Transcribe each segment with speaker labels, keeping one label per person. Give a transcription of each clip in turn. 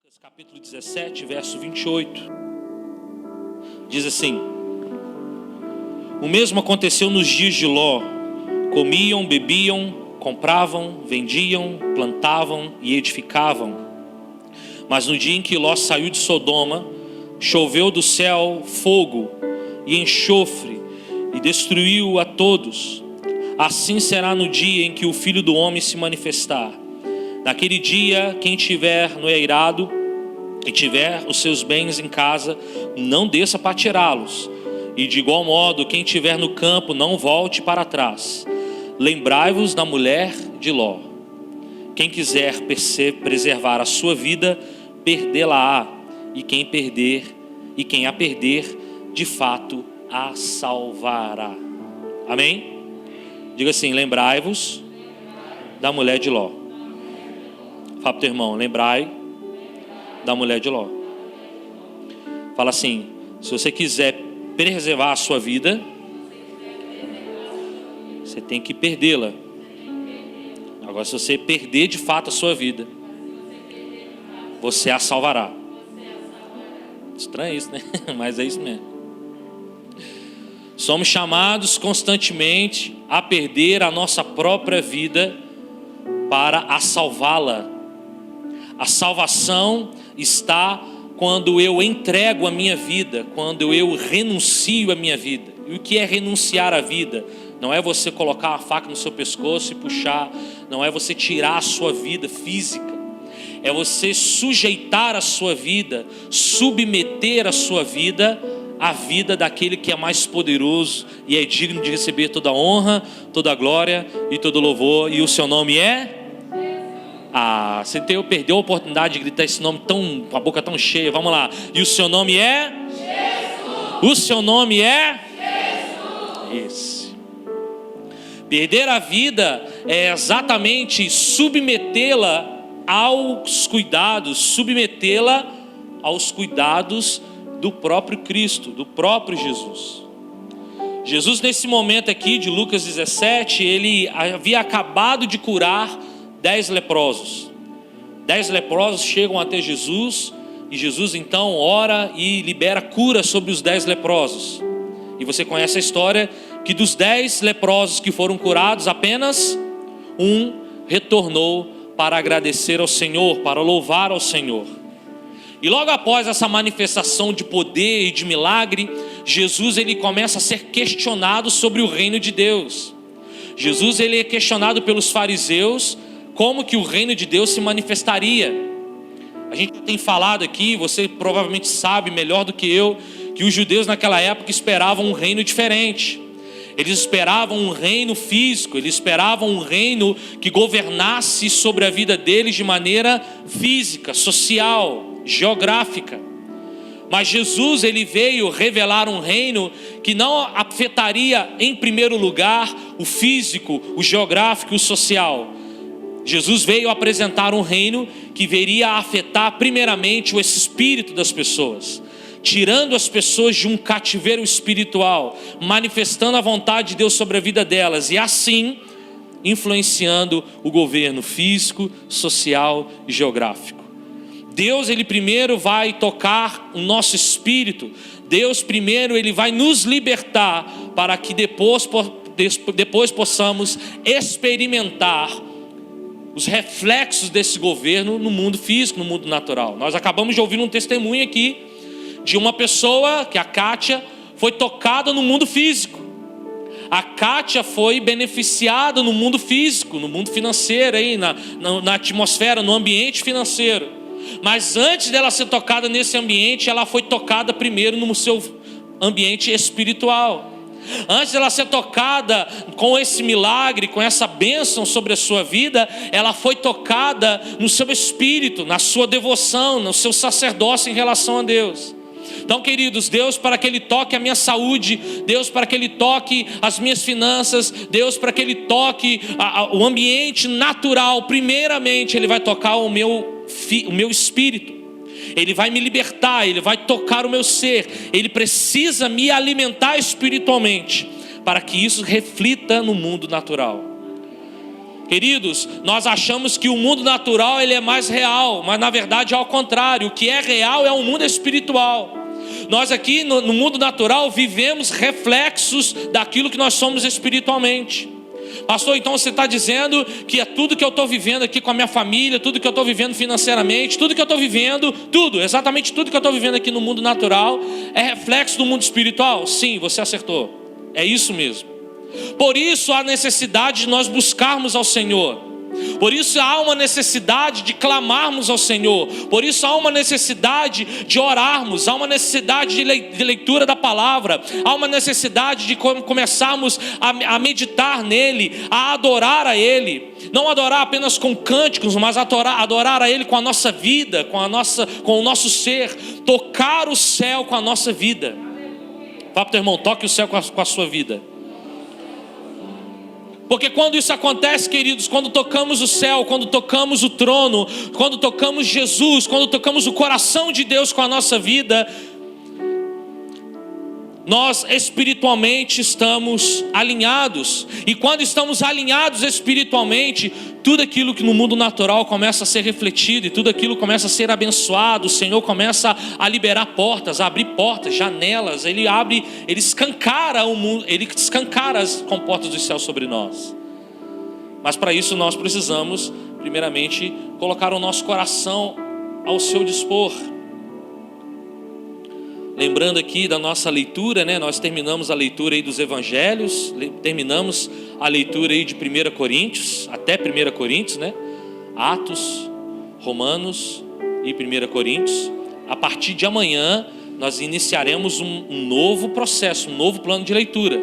Speaker 1: Lucas capítulo 17, verso 28, diz assim: o mesmo aconteceu nos dias de Ló. Comiam, bebiam, compravam, vendiam, plantavam e edificavam. Mas no dia em que Ló saiu de Sodoma, choveu do céu fogo e enxofre e destruiu a todos. Assim será no dia em que o Filho do Homem se manifestar. Naquele dia, quem tiver no eirado e tiver os seus bens em casa, não desça para tirá-los. E de igual modo, quem tiver no campo, não volte para trás. Lembrai-vos da mulher de Ló. Quem quiser preservar a sua vida, perdê-la-á. E quem a perder, de fato, a salvará. Amém? Diga assim: lembrai-vos da mulher de Ló. Fala para o teu irmão: lembrai da mulher de Ló. Fala assim: se você quiser preservar a sua vida, você tem que perdê-la. Agora, se você perder de fato a sua vida, você a salvará. Estranho isso, né? Mas é isso mesmo. Somos chamados constantemente a perder a nossa própria vida para a salvá-la. A salvação está quando eu entrego a minha vida, quando eu renuncio a minha vida. E o que é renunciar à vida? Não é você colocar uma faca no seu pescoço e puxar, não é você tirar a sua vida física, é você sujeitar a sua vida, submeter a sua vida à vida daquele que é mais poderoso e é digno de receber toda a honra, toda a glória e todo o louvor. E o seu nome é? Você perdeu a oportunidade de gritar esse nome com a boca tão cheia. Vamos lá. E o seu nome é? Jesus. O seu nome é? Jesus. Esse. Perder a vida é exatamente submetê-la aos cuidados, do próprio Cristo, do próprio Jesus. Jesus, nesse momento aqui de Lucas 17, ele havia acabado de curar 10 leprosos. 10 leprosos chegam até Jesus, e Jesus então ora e libera cura sobre os 10 leprosos. E você conhece a história que dos 10 leprosos que foram curados, apenas um retornou para agradecer ao Senhor, para louvar ao Senhor. E logo após essa manifestação de poder e de milagre, Jesus ele começa a ser questionado sobre o reino de Deus. Jesus ele é questionado pelos fariseus como que o reino de Deus se manifestaria. A gente tem falado aqui, você provavelmente sabe melhor do que eu, que os judeus naquela época esperavam um reino diferente. Eles esperavam um reino físico, eles esperavam um reino que governasse sobre a vida deles de maneira física, social, geográfica. Mas Jesus ele veio revelar um reino que não afetaria em primeiro lugar o físico, o geográfico e o social. Jesus veio apresentar um reino que viria a afetar primeiramente o espírito das pessoas, tirando as pessoas de um cativeiro espiritual, manifestando a vontade de Deus sobre a vida delas e assim influenciando o governo físico, social e geográfico. Deus ele primeiro vai tocar o nosso espírito. Deus primeiro ele vai nos libertar para que depois possamos experimentar os reflexos desse governo no mundo físico, no mundo natural. Nós acabamos de ouvir um testemunho aqui de uma pessoa, que a Kátia, foi tocada no mundo físico. A Kátia foi beneficiada no mundo físico, no mundo financeiro, aí, na atmosfera, no ambiente financeiro. Mas antes dela ser tocada nesse ambiente, ela foi tocada primeiro no seu ambiente espiritual. Antes dela ser tocada com esse milagre, com essa bênção sobre a sua vida, ela foi tocada no seu espírito, na sua devoção, no seu sacerdócio em relação a Deus. Então, queridos, Deus para que Ele toque a minha saúde, Deus para que Ele toque as minhas finanças, Deus para que Ele toque o ambiente natural, primeiramente Ele vai tocar o meu espírito. Ele vai me libertar, Ele vai tocar o meu ser. Ele precisa me alimentar espiritualmente para que isso reflita no mundo natural. Queridos, nós achamos que o mundo natural ele é mais real, mas na verdade é ao contrário. O que é real é o mundo espiritual. Nós aqui no mundo natural vivemos reflexos daquilo que nós somos espiritualmente. Pastor, então você está dizendo que é tudo que eu estou vivendo aqui com a minha família, tudo que eu estou vivendo financeiramente, tudo que eu estou vivendo, exatamente tudo que eu estou vivendo aqui no mundo natural é reflexo do mundo espiritual? Sim, você acertou, é isso mesmo. Por isso há necessidade de nós buscarmos ao Senhor. Por isso há uma necessidade de clamarmos ao Senhor. Por isso há uma necessidade de orarmos. Há uma necessidade de leitura da palavra. Há uma necessidade de começarmos a meditar nele, a adorar a Ele. Não adorar apenas com cânticos, mas adorar a Ele com a nossa vida, com o nosso ser. Tocar o céu com a nossa vida. Fala para o teu irmão, toque o céu com a sua vida. Porque quando isso acontece, queridos, quando tocamos o céu, quando tocamos o trono, quando tocamos Jesus, quando tocamos o coração de Deus com a nossa vida, nós espiritualmente estamos alinhados. E quando estamos alinhados espiritualmente, tudo aquilo que no mundo natural começa a ser refletido, e tudo aquilo começa a ser abençoado. O Senhor começa a liberar portas, a abrir portas, janelas. Ele escancara o mundo, Ele escancara as comportas dos céus sobre nós. Mas para isso nós precisamos, primeiramente, colocar o nosso coração ao seu dispor. Lembrando aqui da nossa leitura, né? Nós terminamos a leitura aí dos evangelhos, terminamos a leitura aí de 1 Coríntios, até 1 Coríntios, né? Atos, Romanos e 1 Coríntios. A partir de amanhã, nós iniciaremos um novo processo, um novo plano de leitura.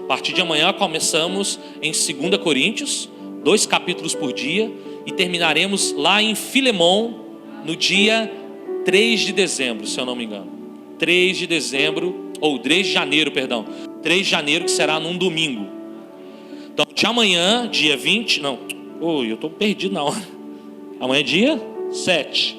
Speaker 1: A partir de amanhã, começamos em 2 Coríntios, 2 capítulos por dia, e terminaremos lá em Filemon, no dia 3 de dezembro, se eu não me engano. 3 de dezembro, ou 3 de janeiro, perdão. 3 de janeiro, que será num domingo. Então, de amanhã, dia 20, não. Eu estou perdido na hora. Amanhã é dia 7.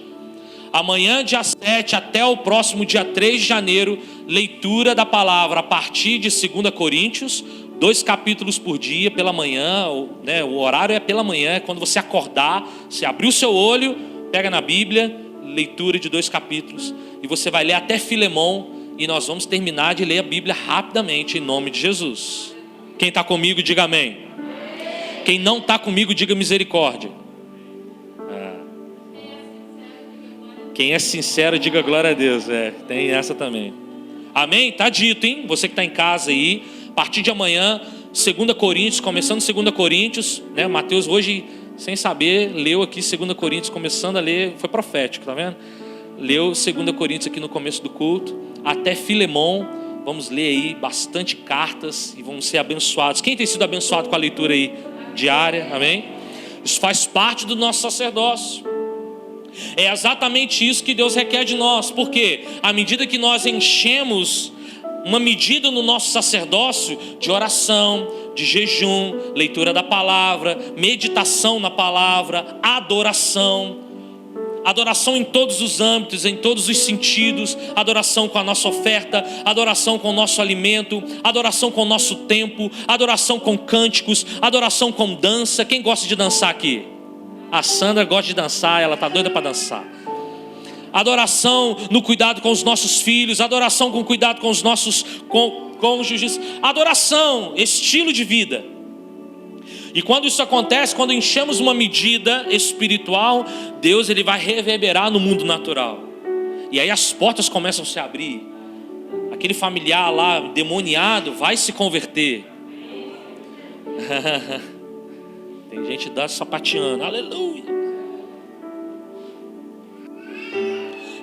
Speaker 1: Amanhã, dia 7, até o próximo dia 3 de janeiro, leitura da palavra a partir de 2 Coríntios, 2 capítulos por dia, pela manhã, né? O horário é pela manhã, é quando você acordar, você abrir o seu olho, pega na Bíblia, leitura de 2 capítulos, e você vai ler até Filemon, e nós vamos terminar de ler a Bíblia rapidamente, em nome de Jesus. Quem está comigo, diga amém. Quem não está comigo, diga misericórdia. Quem é sincero, diga glória a Deus. Tem essa também. Amém? Está dito, hein? Você que está em casa aí, a partir de amanhã, 2 Coríntios, começando 2 Coríntios, né? Mateus hoje, sem saber, leu aqui 2 Coríntios, começando a ler, foi profético, tá vendo? Leu 2 Coríntios aqui no começo do culto, até Filemon. Vamos ler aí bastante cartas e vamos ser abençoados. Quem tem sido abençoado com a leitura aí diária? Amém? Isso faz parte do nosso sacerdócio. É exatamente isso que Deus requer de nós, porque à medida que nós enchemos uma medida no nosso sacerdócio de oração, de jejum, leitura da palavra, meditação na palavra, adoração em todos os âmbitos, em todos os sentidos, adoração com a nossa oferta, adoração com o nosso alimento, adoração com o nosso tempo, adoração com cânticos, adoração com dança. Quem gosta de dançar aqui? A Sandra gosta de dançar, ela está doida para dançar. Adoração no cuidado com os nossos filhos, adoração com cuidado com os nossos cônjuges, adoração, estilo de vida. E quando isso acontece, quando enchemos uma medida espiritual, Deus ele vai reverberar no mundo natural. E aí as portas começam a se abrir. Aquele familiar lá, demoniado, vai se converter. Tem gente sapateando, aleluia.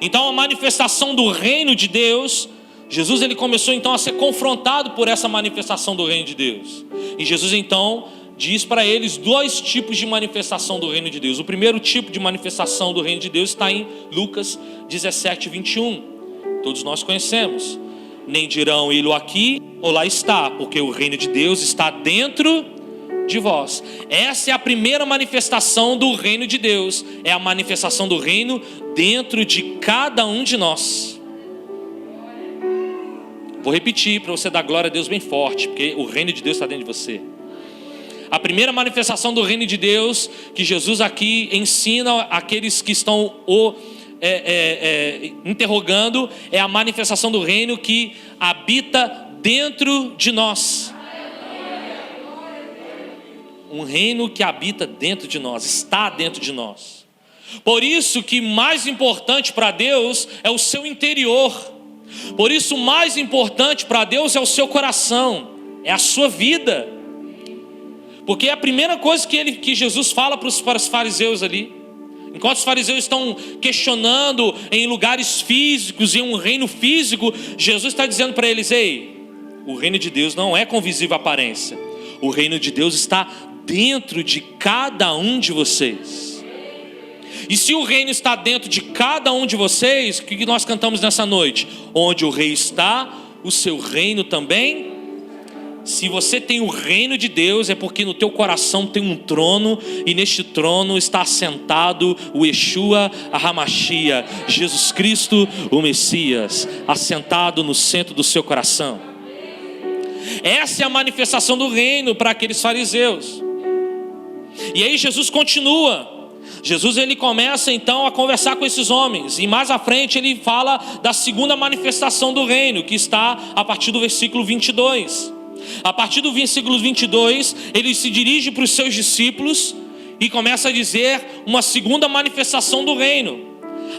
Speaker 1: Então a manifestação do reino de Deus, Jesus ele começou então a ser confrontado por essa manifestação do reino de Deus. E Jesus então diz para eles 2 tipos de manifestação do reino de Deus. O primeiro tipo de manifestação do reino de Deus está em Lucas 17, 21. Todos nós conhecemos. Nem dirão ele aqui ou lá está, porque o reino de Deus está dentro de vós. Essa é a primeira manifestação do reino de Deus. É a manifestação do reino dentro de cada um de nós. Vou repetir para você dar glória a Deus bem forte, porque o reino de Deus está dentro de você. A primeira manifestação do reino de Deus que Jesus aqui ensina àqueles que estão interrogando é a manifestação do reino que habita dentro de nós. Um reino que habita dentro de nós, está dentro de nós. Por isso que mais importante para Deus é o seu interior. Por isso mais importante para Deus é o seu coração, é a sua vida. Porque é a primeira coisa que Jesus fala para os fariseus ali. Enquanto os fariseus estão questionando em lugares físicos, em um reino físico, Jesus está dizendo para eles: ei, o reino de Deus não é com visível aparência. O reino de Deus está dentro de cada um de vocês. E se o reino está dentro de cada um de vocês, o que nós cantamos nessa noite? Onde o rei está, o seu reino também. Se você tem o reino de Deus, é porque no teu coração tem um trono, e neste trono está assentado o Yeshua HaMashiach, Jesus Cristo, o Messias, assentado no centro do seu coração. Essa é a manifestação do reino para aqueles fariseus. E aí Jesus continua. Jesus ele começa então a conversar com esses homens, e mais à frente ele fala da segunda manifestação do reino, que está a partir do versículo 22. A partir do versículo 22, ele se dirige para os seus discípulos e começa a dizer uma segunda manifestação do reino.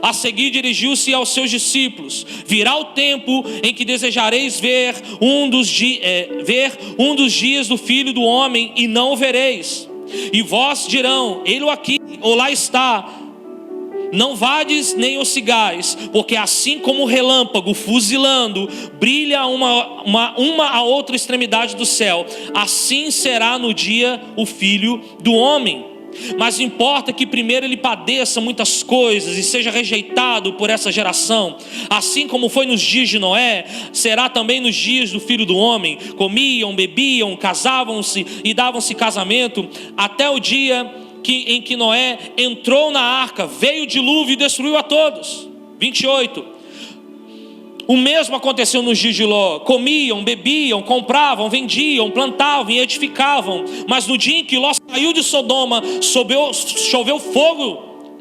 Speaker 1: A seguir dirigiu-se aos seus discípulos: virá o tempo em que desejareis ver um dos dias do Filho do Homem, e não o vereis. E vós dirão: ele aqui ou lá está. Não vades nem os sigais, porque assim como o relâmpago fuzilando brilha uma a outra extremidade do céu, assim será no dia o Filho do Homem. Mas importa que primeiro ele padeça muitas coisas e seja rejeitado por essa geração. Assim como foi nos dias de Noé, será também nos dias do Filho do Homem. Comiam, bebiam, casavam-se e davam-se casamento, até o dia em que Noé entrou na arca, veio o dilúvio e destruiu a todos. 28. O mesmo aconteceu nos dias de Ló. Comiam, bebiam, compravam, vendiam, plantavam e edificavam. Mas no dia em que Ló saiu de Sodoma, choveu fogo,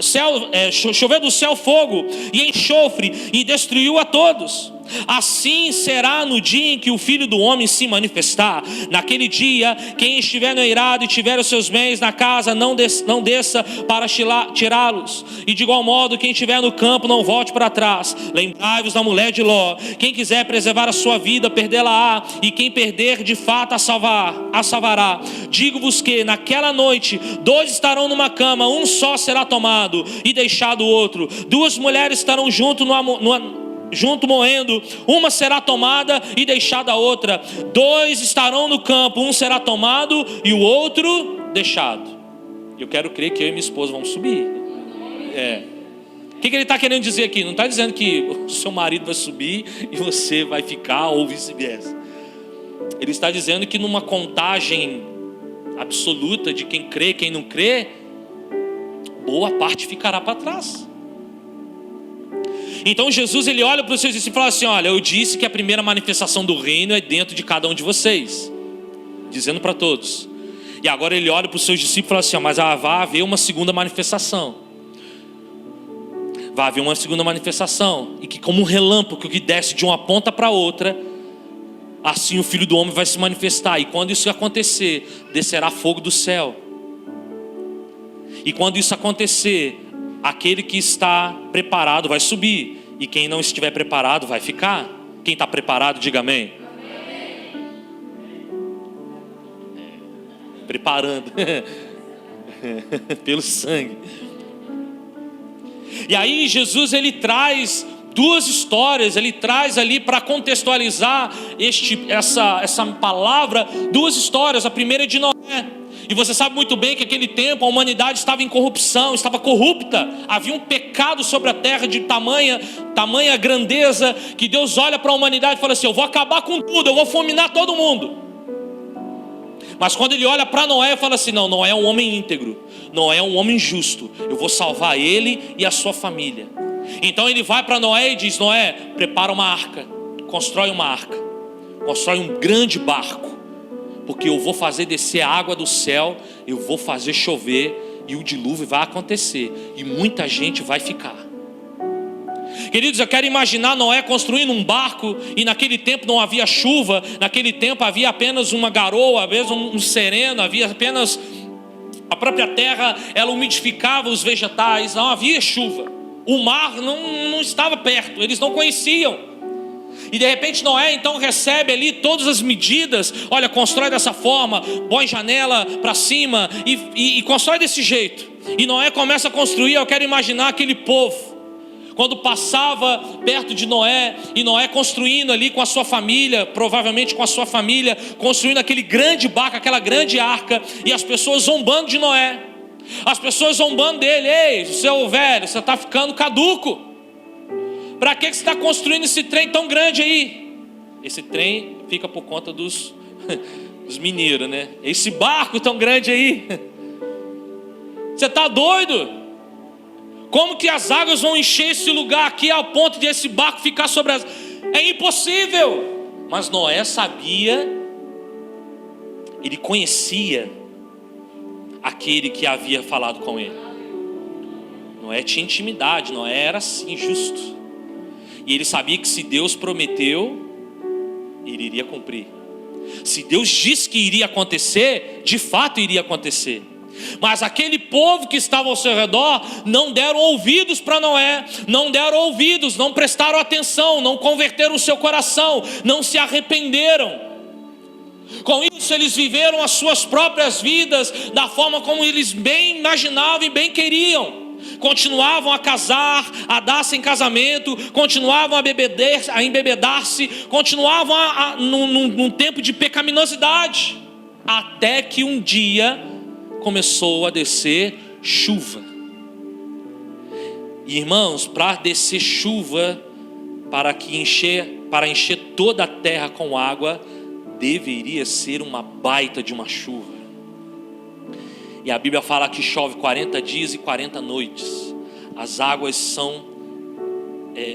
Speaker 1: choveu do céu fogo e enxofre, e destruiu a todos. Assim será no dia em que o Filho do Homem se manifestar. Naquele dia, quem estiver no eirado e tiver os seus bens na casa, não desça para tirá-los. E de igual modo, quem estiver no campo, não volte para trás. Lembrai-vos da mulher de Ló. Quem quiser preservar a sua vida, perdê-la-á, e quem perder, de fato a salvará. Digo-vos que naquela noite 2 estarão numa cama, um só será tomado e deixado o outro. 2 mulheres estarão junto moendo, uma será tomada e deixada a outra. 2 estarão no campo, um será tomado e o outro deixado. Eu quero crer que eu e minha esposa vamos subir. O que ele está querendo dizer aqui? Não está dizendo que o seu marido vai subir e você vai ficar, ou vice-versa. Ele está dizendo que numa contagem absoluta de quem crê e quem não crê, boa parte ficará para trás. Então Jesus ele olha para os seus discípulos e fala assim: olha, eu disse que a primeira manifestação do reino é dentro de cada um de vocês, dizendo para todos. E agora ele olha para os seus discípulos e fala assim: mas vai haver uma segunda manifestação. Vai haver uma segunda manifestação, e que como um relâmpago que desce de uma ponta para outra, assim o Filho do Homem vai se manifestar. E quando isso acontecer, descerá fogo do céu. E quando isso acontecer, aquele que está preparado vai subir, e quem não estiver preparado vai ficar. Quem está preparado, diga amém. Preparando pelo sangue. E aí Jesus ele traz 2 histórias, ele traz ali para contextualizar essa palavra, 2 histórias. A primeira é de Noé. E você sabe muito bem que naquele tempo a humanidade estava em corrupção, estava corrupta. Havia um pecado sobre a terra de tamanha grandeza, que Deus olha para a humanidade e fala assim: eu vou acabar com tudo, eu vou fulminar todo mundo. Mas quando ele olha para Noé, fala assim: não, Noé é um homem íntegro, Noé é um homem justo, eu vou salvar ele e a sua família. Então ele vai para Noé e diz: Noé, prepara uma arca, constrói uma arca, constrói um grande barco, porque eu vou fazer descer a água do céu, eu vou fazer chover e o dilúvio vai acontecer e muita gente vai ficar. Queridos, eu quero imaginar Noé construindo um barco, e naquele tempo não havia chuva, naquele tempo havia apenas uma garoa, às vezes um sereno, havia apenas a própria terra, ela umidificava os vegetais, não havia chuva, o mar não estava perto, eles não conheciam. E de repente Noé então recebe ali todas as medidas, olha, constrói dessa forma, põe janela para cima e constrói desse jeito. E Noé começa a construir. Eu quero imaginar aquele povo, quando passava perto de Noé, e Noé construindo ali com a sua família, provavelmente com a sua família, construindo aquele grande barco, aquela grande arca, e as pessoas zombando de Noé, as pessoas zombando dele: ei, seu velho, você está ficando caduco, para que você está construindo esse trem tão grande aí? Esse trem fica por conta dos mineiros, né? Esse barco tão grande aí, você está doido? Como que as águas vão encher esse lugar aqui ao ponto de esse barco ficar sobre as... É impossível. Mas Noé sabia, ele conhecia aquele que havia falado com ele. Noé tinha intimidade, Noé era assim, justo. E ele sabia que se Deus prometeu, ele iria cumprir. Se Deus disse que iria acontecer, de fato iria acontecer. Mas aquele povo que estava ao seu redor não deram ouvidos para Noé, não deram ouvidos, não prestaram atenção, não converteram o seu coração, não se arrependeram. Com isso eles viveram as suas próprias vidas da forma como eles bem imaginavam e bem queriam. Continuavam a casar, a dar-se em casamento, continuavam a embebedar-se, continuavam num tempo de pecaminosidade, até que um dia começou a descer chuva. E, irmãos, para descer chuva, para encher toda a terra com água, deveria ser uma baita de uma chuva. E a Bíblia fala que chove 40 dias e 40 noites. As águas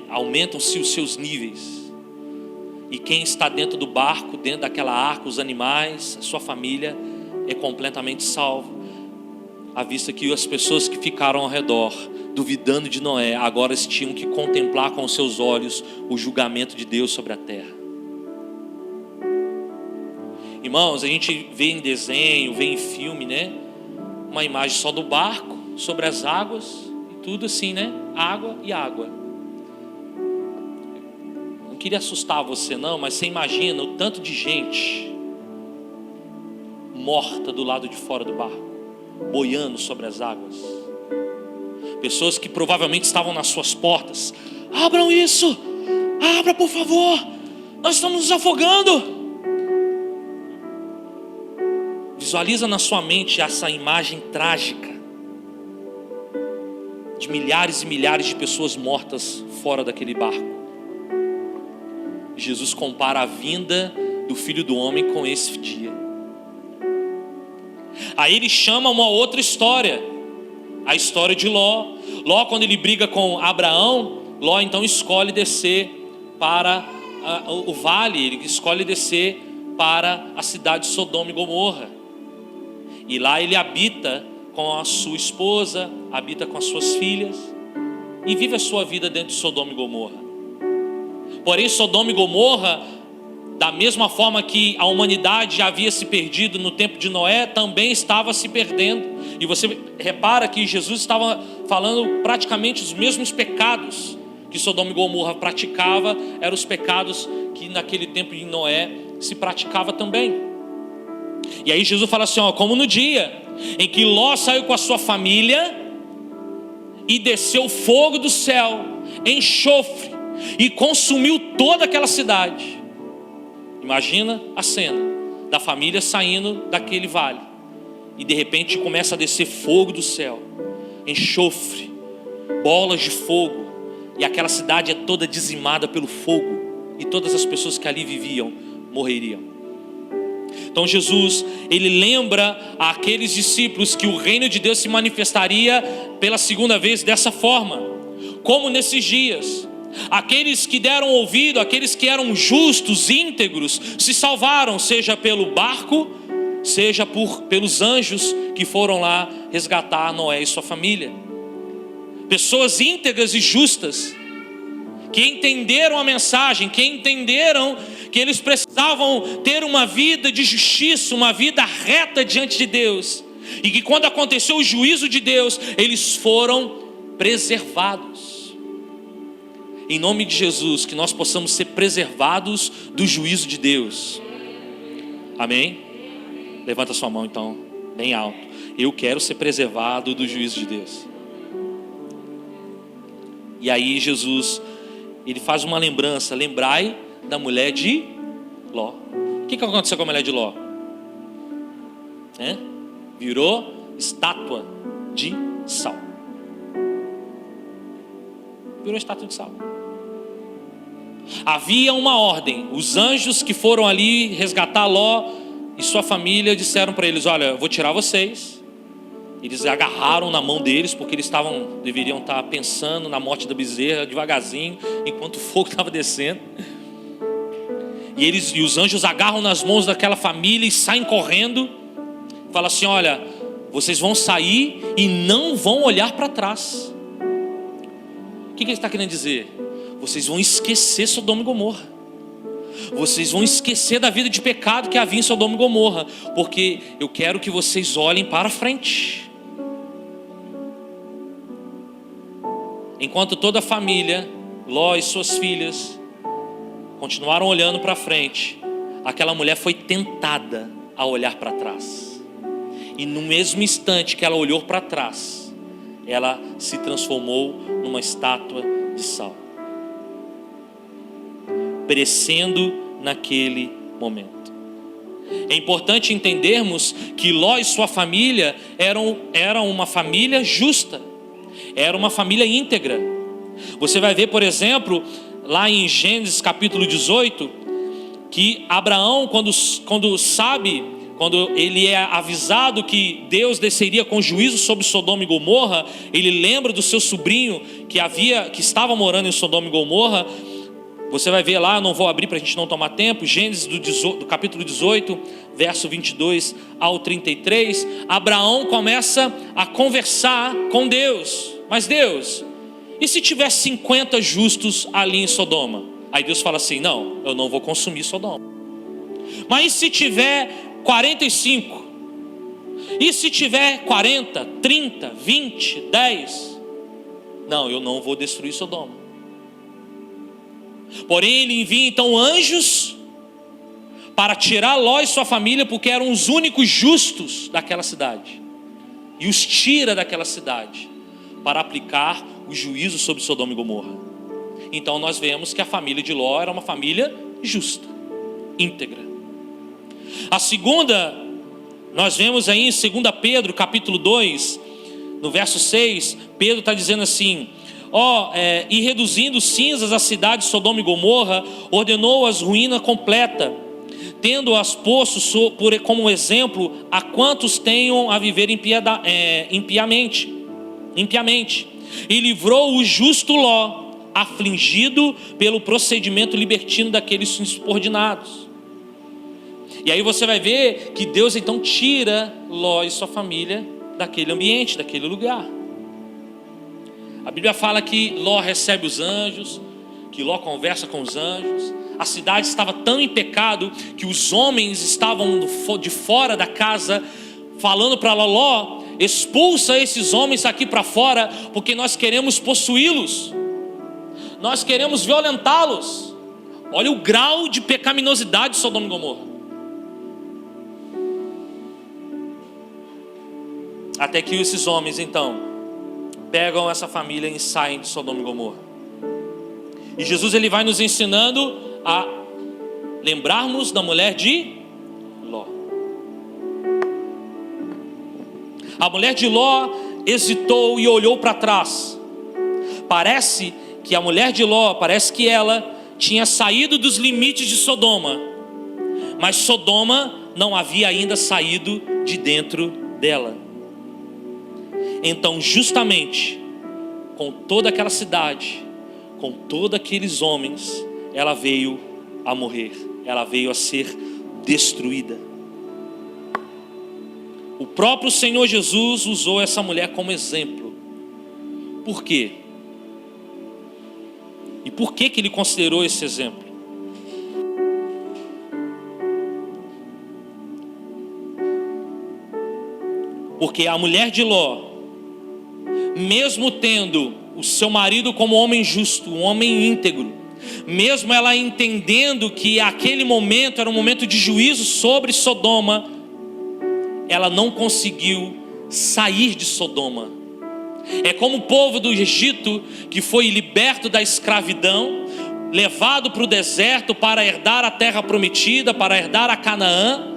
Speaker 1: aumentam-se os seus níveis. E quem está dentro do barco, dentro daquela arca, os animais, a sua família, é completamente salvo. À vista que as pessoas que ficaram ao redor, duvidando de Noé, agora tinham que contemplar com os seus olhos o julgamento de Deus sobre a terra. Irmãos, a gente vê em desenho, vê em filme, né? Uma imagem só do barco, sobre as águas, e tudo assim, né? Água e água. Não queria assustar você não, mas você imagina o tanto de gente morta do lado de fora do barco, boiando sobre as águas. Pessoas que provavelmente estavam nas suas portas: abram isso, abra por favor, nós estamos nos afogando. Visualiza na sua mente essa imagem trágica de milhares e milhares de pessoas mortas fora daquele barco. Jesus compara a vinda do Filho do Homem com esse dia. Aí ele chama uma outra história, a história de Ló. Ló, quando ele briga com Abraão, Ló então escolhe descer para o vale, ele escolhe descer para a cidade de Sodoma e Gomorra. E lá ele habita com a sua esposa, habita com as suas filhas e vive a sua vida dentro de Sodoma e Gomorra. Porém, Sodoma e Gomorra, da mesma forma que a humanidade já havia se perdido no tempo de Noé, também estava se perdendo. E você repara que Jesus estava falando praticamente os mesmos pecados que Sodoma e Gomorra praticava, eram os pecados que naquele tempo de Noé se praticava também. E aí Jesus fala assim, como no dia em que Ló saiu com a sua família e desceu fogo do céu, enxofre, e consumiu toda aquela cidade. Imagina a cena da família saindo daquele vale e de repente começa a descer fogo do céu, enxofre, bolas de fogo, e aquela cidade é toda dizimada pelo fogo, e todas as pessoas que ali viviam morreriam. Então Jesus, ele lembra àqueles discípulos que o reino de Deus se manifestaria pela segunda vez dessa forma, como nesses dias. Aqueles que deram ouvido, aqueles que eram justos, íntegros, se salvaram, seja pelo barco, seja pelos anjos que foram lá resgatar Noé e sua família. Pessoas íntegras e justas, que entenderam a mensagem, que entenderam que eles precisavam ter uma vida de justiça, uma vida reta diante de Deus, e que quando aconteceu o juízo de Deus, eles foram preservados. Em nome de Jesus, que nós possamos ser preservados do juízo de Deus. Amém? Levanta sua mão então, bem alto. Eu quero ser preservado do juízo de Deus. E aí Jesus, ele faz uma lembrança. Lembrai da mulher de Ló. O que aconteceu com a mulher de Ló? Virou estátua de sal. Virou estátua de sal. Havia uma ordem. Os anjos que foram ali resgatar Ló e sua família disseram para eles: olha, eu vou tirar vocês. Eles agarraram na mão deles, porque eles deveriam estar pensando na morte da bezerra devagarzinho, enquanto o fogo estava descendo. E os anjos agarram nas mãos daquela família e saem correndo. Fala assim: olha, vocês vão sair e não vão olhar para trás. O que ele está querendo dizer? Vocês vão esquecer Sodoma e Gomorra. Vocês vão esquecer da vida de pecado que havia em Sodoma e Gomorra, porque eu quero que vocês olhem para frente. Enquanto toda a família, Ló e suas filhas, continuaram olhando para frente, aquela mulher foi tentada a olhar para trás. E no mesmo instante que ela olhou para trás, ela se transformou numa estátua de sal, perecendo naquele momento. É importante entendermos que Ló e sua família eram uma família justa, era uma família íntegra. Você vai ver, por exemplo, lá em Gênesis capítulo 18, que Abraão, quando ele é avisado que Deus desceria com juízo sobre Sodoma e Gomorra, ele lembra do seu sobrinho que estava morando em Sodoma e Gomorra. Você vai ver lá, não vou abrir para a gente não tomar tempo, Gênesis do capítulo 18, verso 22 ao 33, Abraão começa a conversar com Deus. Mas Deus, e se tiver 50 justos ali em Sodoma? Aí Deus fala assim: não, eu não vou consumir Sodoma. Mas e se tiver 45? E se tiver 40, 30, 20, 10? Não, eu não vou destruir Sodoma. Porém ele envia então anjos para tirar Ló e sua família, porque eram os únicos justos daquela cidade, e os tira daquela cidade para aplicar o juízo sobre Sodoma e Gomorra. Então nós vemos que a família de Ló era uma família justa, íntegra. A segunda, nós vemos aí em 2 Pedro capítulo 2, no verso 6, Pedro está dizendo assim: e reduzindo cinzas a cidade de Sodoma e Gomorra, ordenou-as ruína completa, tendo-as posto como exemplo a quantos tenham a viver impiamente. E livrou o justo Ló, afligido pelo procedimento libertino daqueles insubordinados. E aí você vai ver que Deus então tira Ló e sua família daquele ambiente, daquele lugar. A Bíblia fala que Ló recebe os anjos, que Ló conversa com os anjos. A cidade estava tão em pecado que os homens estavam de fora da casa falando para Ló: expulsa esses homens aqui para fora, porque nós queremos possuí-los, nós queremos violentá-los. Olha o grau de pecaminosidade de Sodoma e Gomorra. Até que esses homens então pegam essa família e saem de Sodoma e Gomorra. E Jesus ele vai nos ensinando a lembrarmos da mulher de Ló. A mulher de Ló hesitou e olhou para trás. Parece que a mulher de Ló, ela tinha saído dos limites de Sodoma, mas Sodoma não havia ainda saído de dentro dela. Então, justamente com toda aquela cidade, com todos aqueles homens, ela veio a morrer, ela veio a ser destruída. O próprio Senhor Jesus usou essa mulher como exemplo. Por quê? E por que ele considerou esse exemplo? Porque a mulher de Ló, mesmo tendo o seu marido como homem justo, um homem íntegro, mesmo ela entendendo que aquele momento era um momento de juízo sobre Sodoma, ela não conseguiu sair de Sodoma. É como o povo do Egito que foi liberto da escravidão, levado para o deserto para herdar a terra prometida, para herdar a Canaã.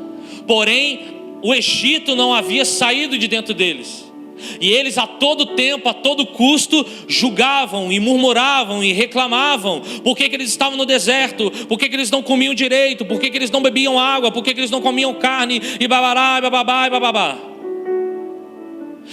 Speaker 1: Porém, o Egito não havia saído de dentro deles. E eles a todo tempo, a todo custo, julgavam e murmuravam e reclamavam. Por que eles estavam no deserto? Por que eles não comiam direito? Por que eles não bebiam água? Por que eles não comiam carne? E babará, e bababá, e bababá.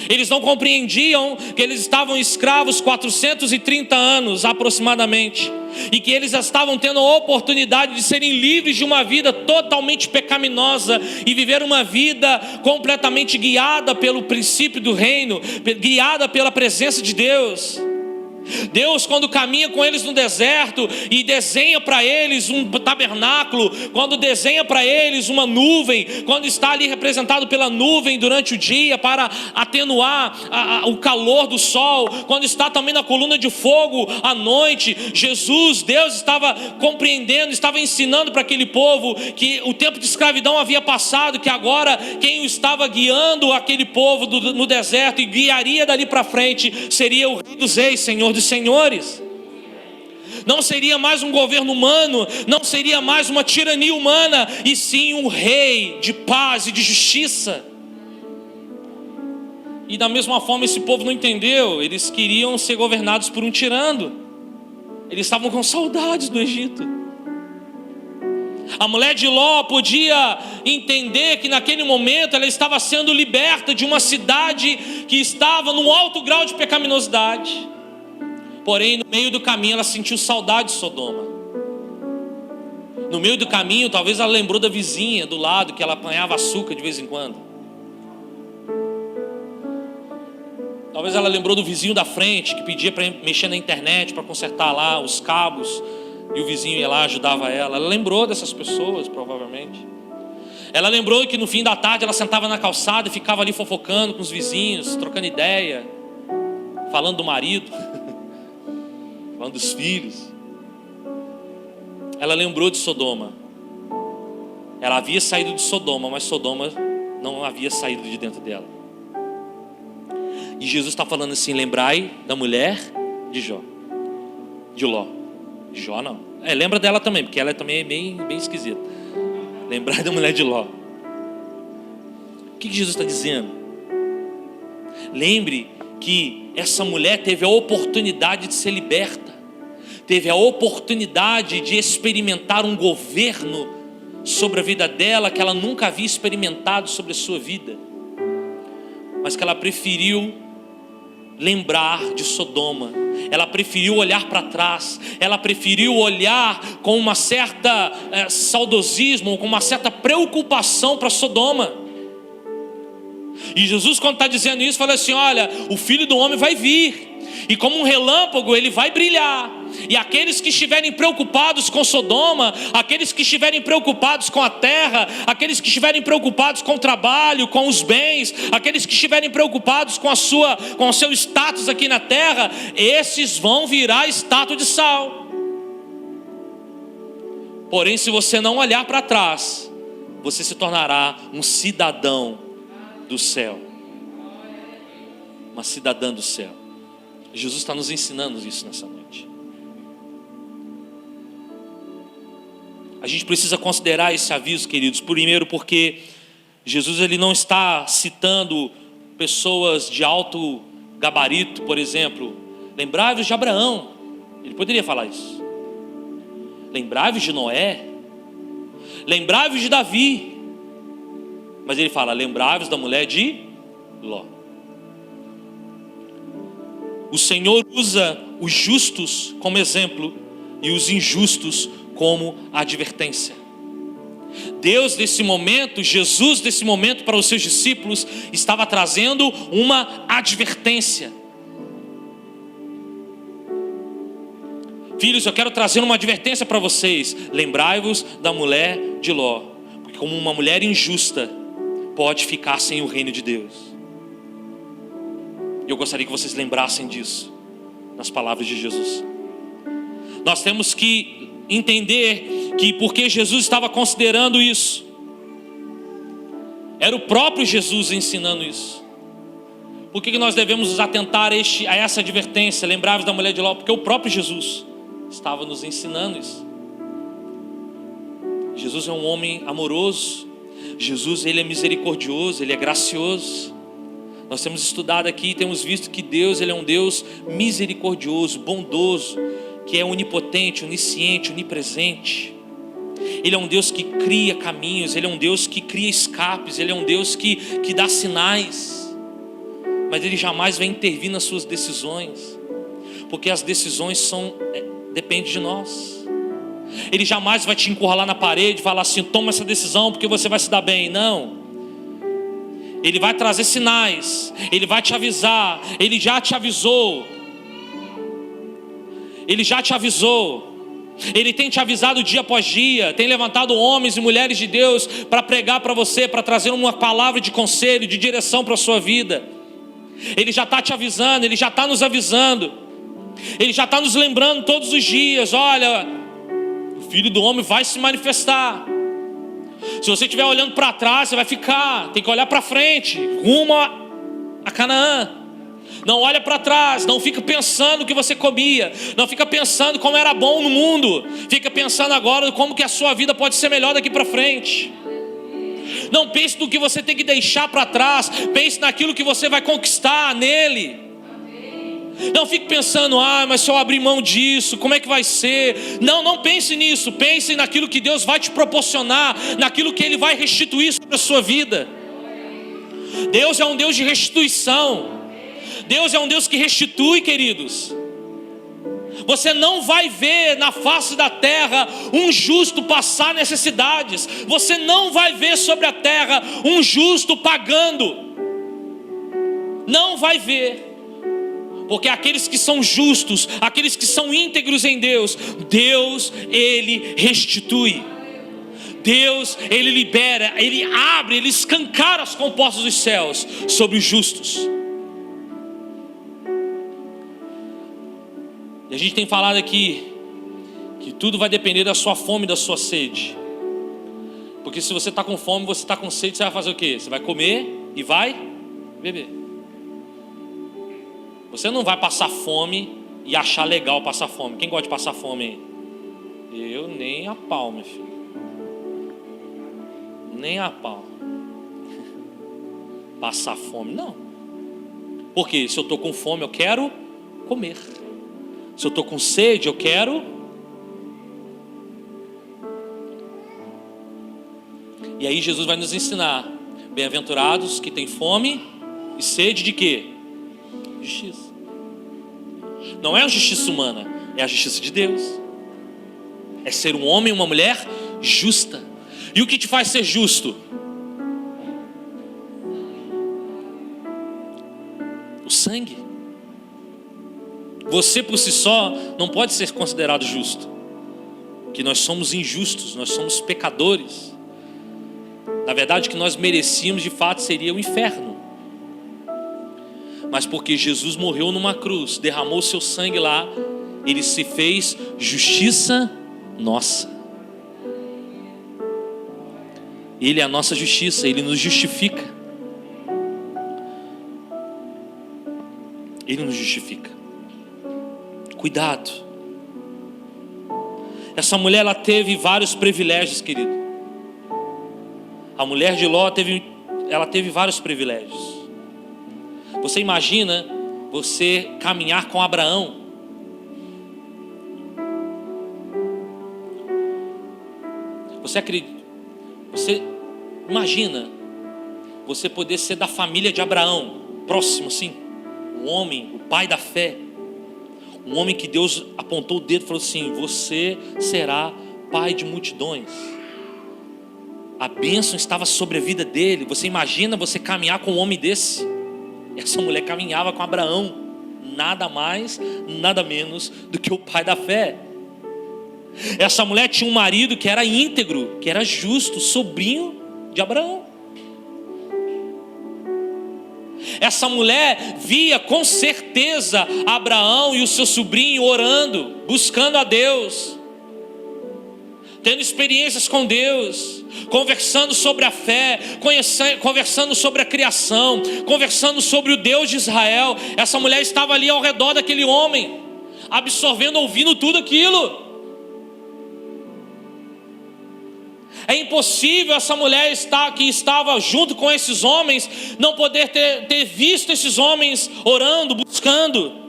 Speaker 1: Eles não compreendiam que eles estavam escravos 430 anos aproximadamente, e que eles estavam tendo a oportunidade de serem livres de uma vida totalmente pecaminosa e viver uma vida completamente guiada pelo princípio do reino, guiada pela presença de Deus. Deus, quando caminha com eles no deserto e desenha para eles um tabernáculo, quando desenha para eles uma nuvem, quando está ali representado pela nuvem durante o dia para atenuar o calor do sol, quando está também na coluna de fogo à noite, Deus estava compreendendo, estava ensinando para aquele povo que o tempo de escravidão havia passado, que agora quem o estava guiando aquele povo no deserto e guiaria dali para frente seria o Rei dos Reis, Senhor dos Senhores. Não seria mais um governo humano, não seria mais uma tirania humana, e sim um rei de paz e de justiça. E da mesma forma esse povo não entendeu. Eles queriam ser governados por um tirano. Eles estavam com saudades do Egito. A mulher de Ló podia entender que naquele momento ela estava sendo liberta de uma cidade que estava num alto grau de pecaminosidade. Porém, no meio do caminho ela sentiu saudade de Sodoma. No meio do caminho, talvez ela lembrou da vizinha do lado, que ela apanhava açúcar de vez em quando. Talvez ela lembrou do vizinho da frente, que pedia para mexer na internet, para consertar lá os cabos, e o vizinho ia lá, ajudava ela. Ela lembrou dessas pessoas, provavelmente. Ela lembrou que no fim da tarde ela sentava na calçada e ficava ali fofocando com os vizinhos, trocando ideia, falando do marido, falando dos filhos. Ela lembrou de Sodoma. Ela havia saído de Sodoma, mas Sodoma não havia saído de dentro dela. E Jesus está falando assim: lembrai da mulher de Jó, de Ló. De Jó não. Lembra dela também, porque ela também é bem esquisita. Lembrai da mulher de Ló. O que Jesus está dizendo? Lembre que essa mulher teve a oportunidade de ser liberta, teve a oportunidade de experimentar um governo sobre a vida dela que ela nunca havia experimentado sobre a sua vida, mas que ela preferiu lembrar de Sodoma. Ela preferiu olhar para trás. Ela preferiu olhar com uma certa saudosismo, com uma certa preocupação para Sodoma. E Jesus, quando está dizendo isso, fala assim: olha, o Filho do Homem vai vir, e como um relâmpago ele vai brilhar. E aqueles que estiverem preocupados com Sodoma, aqueles que estiverem preocupados com a terra, aqueles que estiverem preocupados com o trabalho, com os bens, aqueles que estiverem preocupados com o seu status aqui na terra, esses vão virar estátua de sal. Porém, se você não olhar para trás, você se tornará um cidadão do céu, uma cidadã do céu. Jesus está nos ensinando isso nessa noite. A gente precisa considerar esse aviso, queridos. Primeiro, porque Jesus ele não está citando pessoas de alto gabarito, por exemplo. Lembrai-vos de Abraão. Ele poderia falar isso. Lembrai-vos de Noé. Lembrai-vos de Davi. Mas ele fala: lembrai-vos da mulher de Ló. O Senhor usa os justos como exemplo e os injustos como advertência. Deus nesse momento, Jesus nesse momento para os seus discípulos estava trazendo uma advertência. Filhos, eu quero trazer uma advertência para vocês. Lembrai-vos da mulher de Ló, porque como uma mulher injusta pode ficar sem o reino de Deus. Eu gostaria que vocês lembrassem disso nas palavras de Jesus. Nós temos que entender que porque Jesus estava considerando isso, era o próprio Jesus ensinando isso. Por que nós devemos nos atentar a essa advertência? Lembrai-vos da mulher de Ló, porque o próprio Jesus estava nos ensinando isso. Jesus é um homem amoroso. Jesus, ele é misericordioso, ele é gracioso. Nós temos estudado aqui e temos visto que Deus, ele é um Deus misericordioso, bondoso, que é onipotente, onisciente, onipresente. Ele é um Deus que cria caminhos, ele é um Deus que cria escapes, ele é um Deus que dá sinais, mas ele jamais vai intervir nas suas decisões, porque as decisões dependem de nós. Ele jamais vai te encurralar na parede e falar assim: toma essa decisão porque você vai se dar bem. Não. Ele vai trazer sinais, ele vai te avisar, ele já te avisou. Ele já te avisou. Ele tem te avisado dia após dia, tem levantado homens e mulheres de Deus para pregar para você, para trazer uma palavra de conselho, de direção para a sua vida. Ele já está te avisando, ele já está nos avisando, ele já está nos lembrando todos os dias: olha, o Filho do Homem vai se manifestar. Se você estiver olhando para trás, você vai ficar. Tem que olhar para frente, rumo a Canaã. Não olha para trás, não fica pensando o que você comia, não fica pensando como era bom no mundo, fica pensando agora como que a sua vida pode ser melhor daqui para frente. Não pense no que você tem que deixar para trás, pense naquilo que você vai conquistar nele. Não fique pensando: mas se eu abrir mão disso, como é que vai ser? Não pense nisso, pense naquilo que Deus vai te proporcionar, naquilo que Ele vai restituir sobre a sua vida. Deus é um Deus de restituição. Deus é um Deus que restitui, queridos. Você não vai ver na face da terra um justo passar necessidades. Você não vai ver sobre a terra um justo pagando. Não vai ver. Porque aqueles que são justos, aqueles que são íntegros em Deus, Deus, Ele restitui. Deus, Ele libera, Ele abre, Ele escancara as comportas dos céus sobre os justos. E a gente tem falado aqui que tudo vai depender da sua fome e da sua sede. Porque se você está com fome, você está com sede, você vai fazer o quê? Você vai comer e vai beber. Você não vai passar fome e achar legal passar fome. Quem gosta de passar fome aí? Eu nem a pau, meu filho. Nem a pau. Passar fome, não. Porque se eu estou com fome, eu quero comer. Se eu estou com sede, eu quero. E aí Jesus vai nos ensinar: bem-aventurados que têm fome e sede de quê? Justiça. Não é a justiça humana, é a justiça de Deus. É ser um homem e uma mulher justa. E o que te faz ser justo? O sangue. Você por si só não pode ser considerado justo, que nós somos injustos, nós somos pecadores. Na verdade, o que nós merecíamos de fato seria o inferno. Mas porque Jesus morreu numa cruz, derramou seu sangue lá, Ele se fez justiça nossa. Ele é a nossa justiça, Ele nos justifica. Ele nos justifica. Cuidado. Essa mulher, ela teve vários privilégios, querido. A mulher de Ló ela teve vários privilégios. Você imagina você caminhar com Abraão? Você acredita? Você imagina você poder ser da família de Abraão, próximo assim, um homem, o pai da fé, um homem que Deus apontou o dedo e falou assim: você será pai de multidões. A bênção estava sobre a vida dele. Você imagina você caminhar com um homem desse? Essa mulher caminhava com Abraão, nada mais, nada menos do que o pai da fé. Essa mulher tinha um marido que era íntegro, que era justo, sobrinho de Abraão. Essa mulher via com certeza Abraão e o seu sobrinho orando, buscando a Deus, tendo experiências com Deus, conversando sobre a fé, conversando sobre a criação, conversando sobre o Deus de Israel. Essa mulher estava ali ao redor daquele homem, absorvendo, ouvindo tudo aquilo. É impossível essa mulher que estava junto com esses homens não poder ter visto esses homens orando, buscando.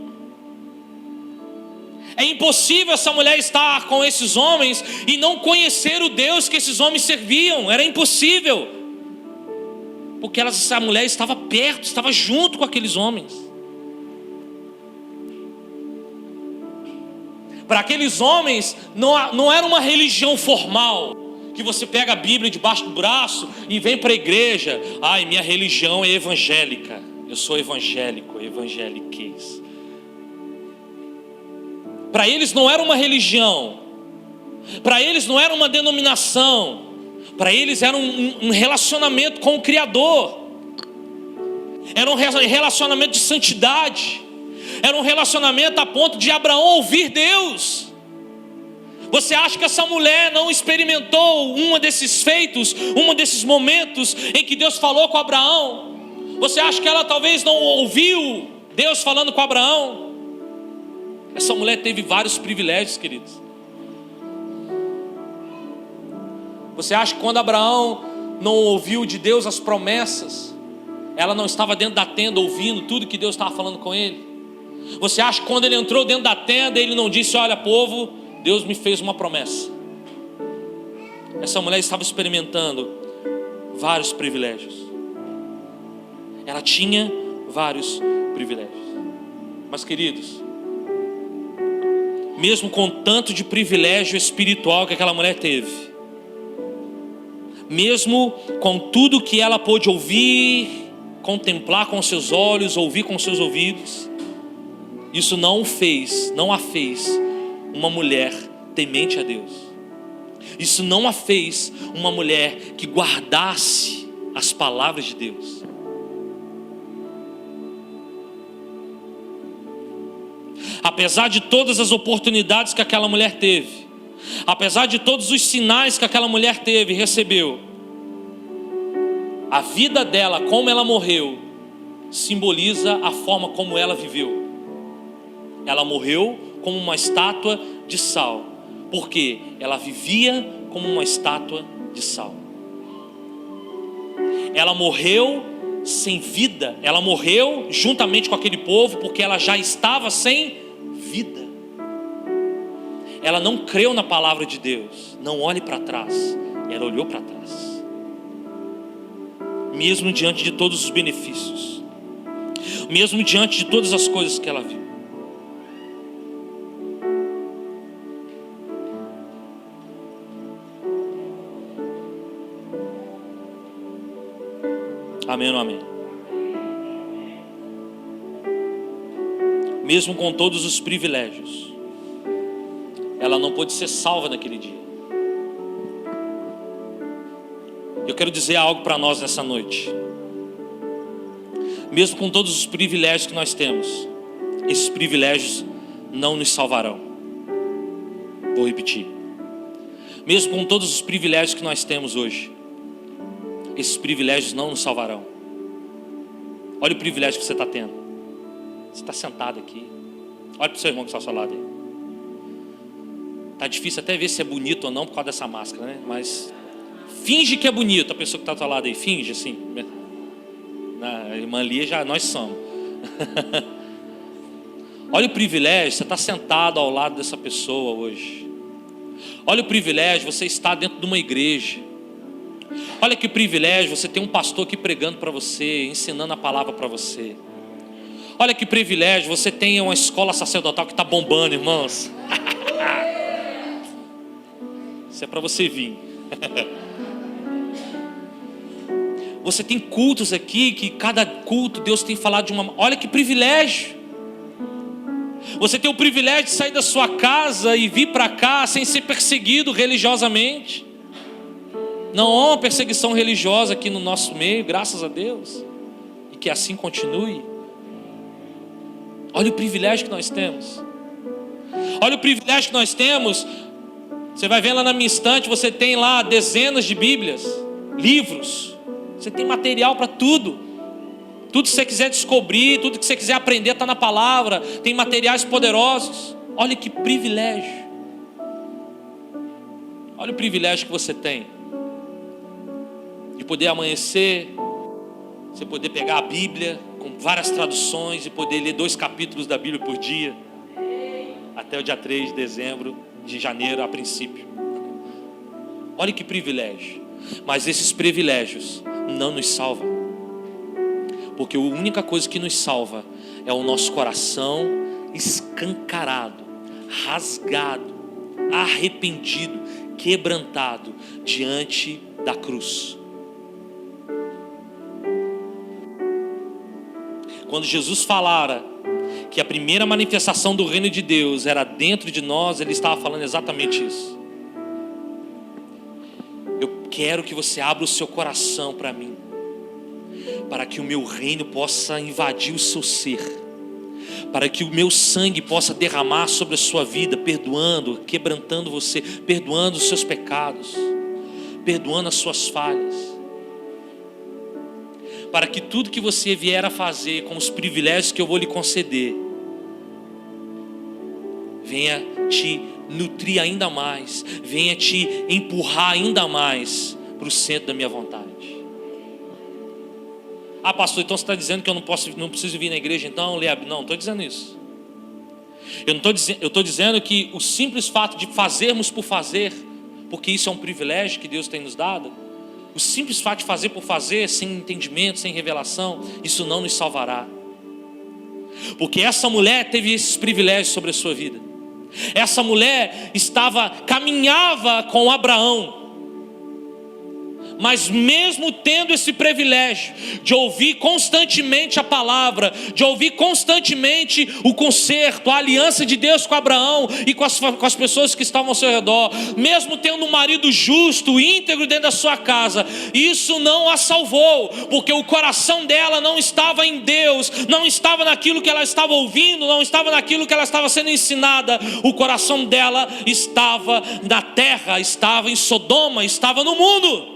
Speaker 1: É impossível essa mulher estar com esses homens e não conhecer o Deus que esses homens serviam. Era impossível, porque essa mulher estava perto, estava junto com aqueles homens. Para aqueles homens não era uma religião formal, que você pega a Bíblia debaixo do braço e vem para a igreja. Ai, minha religião é evangélica, eu sou evangélico, evangeliquez. Para eles não era uma religião, para eles não era uma denominação, para eles era um relacionamento com o Criador, era um relacionamento de santidade, era um relacionamento a ponto de Abraão ouvir Deus. Você acha que essa mulher não experimentou um desses feitos, um desses momentos em que Deus falou com Abraão? Você acha que ela talvez não ouviu Deus falando com Abraão? Essa mulher teve vários privilégios, queridos. Você acha que quando Abraão não ouviu de Deus as promessas, ela não estava dentro da tenda ouvindo tudo que Deus estava falando com ele? Você acha que quando ele entrou dentro da tenda, ele não disse: olha, povo, Deus me fez uma promessa? Essa mulher estava experimentando vários privilégios. Ela tinha vários privilégios. Mas, queridos, mesmo com tanto de privilégio espiritual que aquela mulher teve, mesmo com tudo que ela pôde ouvir, contemplar com seus olhos, ouvir com seus ouvidos, isso não a fez uma mulher temente a Deus. Isso não a fez uma mulher que guardasse as palavras de Deus. Apesar de todas as oportunidades que aquela mulher teve, apesar de todos os sinais que aquela mulher teve e recebeu, a vida dela, como ela morreu, simboliza a forma como ela viveu. Ela morreu como uma estátua de sal, porque ela vivia como uma estátua de sal. Ela morreu sem vida, ela morreu juntamente com aquele povo, porque ela já estava sem vida. Ela não creu na palavra de Deus. Não olhe para trás. Ela olhou para trás, mesmo diante de todos os benefícios, mesmo diante de todas as coisas que ela viu. Amém ou não amém? Mesmo com todos os privilégios, ela não pôde ser salva naquele dia. Eu quero dizer algo para nós nessa noite. Mesmo com todos os privilégios que nós temos, esses privilégios não nos salvarão. Vou repetir. Mesmo com todos os privilégios que nós temos hoje, esses privilégios não nos salvarão. Olha o privilégio que você está tendo. Você está sentado aqui. Olha para o seu irmão que está ao seu lado aí. Está difícil até ver se é bonito ou não por causa dessa máscara, né? Mas finge que é bonito a pessoa que está ao seu lado aí. Finge assim. A irmã Lia, já nós somos. Olha o privilégio, você está sentado ao lado dessa pessoa hoje. Olha o privilégio, você está dentro de uma igreja. Olha que privilégio, você tem um pastor aqui pregando para você, ensinando a palavra para você. Olha que privilégio, você tem uma escola sacerdotal que está bombando, irmãos. Isso é para você vir. Você tem cultos aqui, que cada culto Deus tem falado de uma... Olha que privilégio. Você tem o privilégio de sair da sua casa e vir para cá sem ser perseguido religiosamente. Não há uma perseguição religiosa aqui no nosso meio, graças a Deus. E que assim continue. Olha o privilégio que nós temos. Olha o privilégio que nós temos. Você vai ver lá na minha estante, você tem lá dezenas de Bíblias, livros. Você tem material para tudo. Tudo que você quiser descobrir, tudo que você quiser aprender está na palavra. Tem materiais poderosos. Olha que privilégio. Olha o privilégio que você tem de poder amanhecer, você poder pegar a Bíblia com várias traduções e poder ler 2 capítulos da Bíblia por dia, até o dia 3 de janeiro a princípio. Olha que privilégio. Mas esses privilégios não nos salvam, porque a única coisa que nos salva é o nosso coração escancarado, rasgado, arrependido, quebrantado diante da cruz. Quando Jesus falara que a primeira manifestação do reino de Deus era dentro de nós, Ele estava falando exatamente isso. Eu quero que você abra o seu coração para mim, para que o meu reino possa invadir o seu ser, para que o meu sangue possa derramar sobre a sua vida, perdoando, quebrantando você, perdoando os seus pecados, perdoando as suas falhas, para que tudo que você vier a fazer com os privilégios que eu vou lhe conceder venha te nutrir ainda mais, venha te empurrar ainda mais para o centro da minha vontade. Ah, pastor, então você está dizendo que eu não preciso vir na igreja então? Não, estou dizendo isso. Eu estou dizendo que o simples fato de fazermos por fazer, porque isso é um privilégio que Deus tem nos dado, o simples fato de fazer por fazer, sem entendimento, sem revelação, isso não nos salvará. Porque essa mulher teve esses privilégios sobre a sua vida. Essa mulher caminhava com Abraão, mas mesmo tendo esse privilégio de ouvir constantemente a palavra, de ouvir constantemente o conserto, a aliança de Deus com Abraão e com as pessoas que estavam ao seu redor, mesmo tendo um marido justo, íntegro dentro da sua casa, isso não a salvou, porque o coração dela não estava em Deus, não estava naquilo que ela estava ouvindo, não estava naquilo que ela estava sendo ensinada. O coração dela estava na terra, estava em Sodoma, estava no mundo,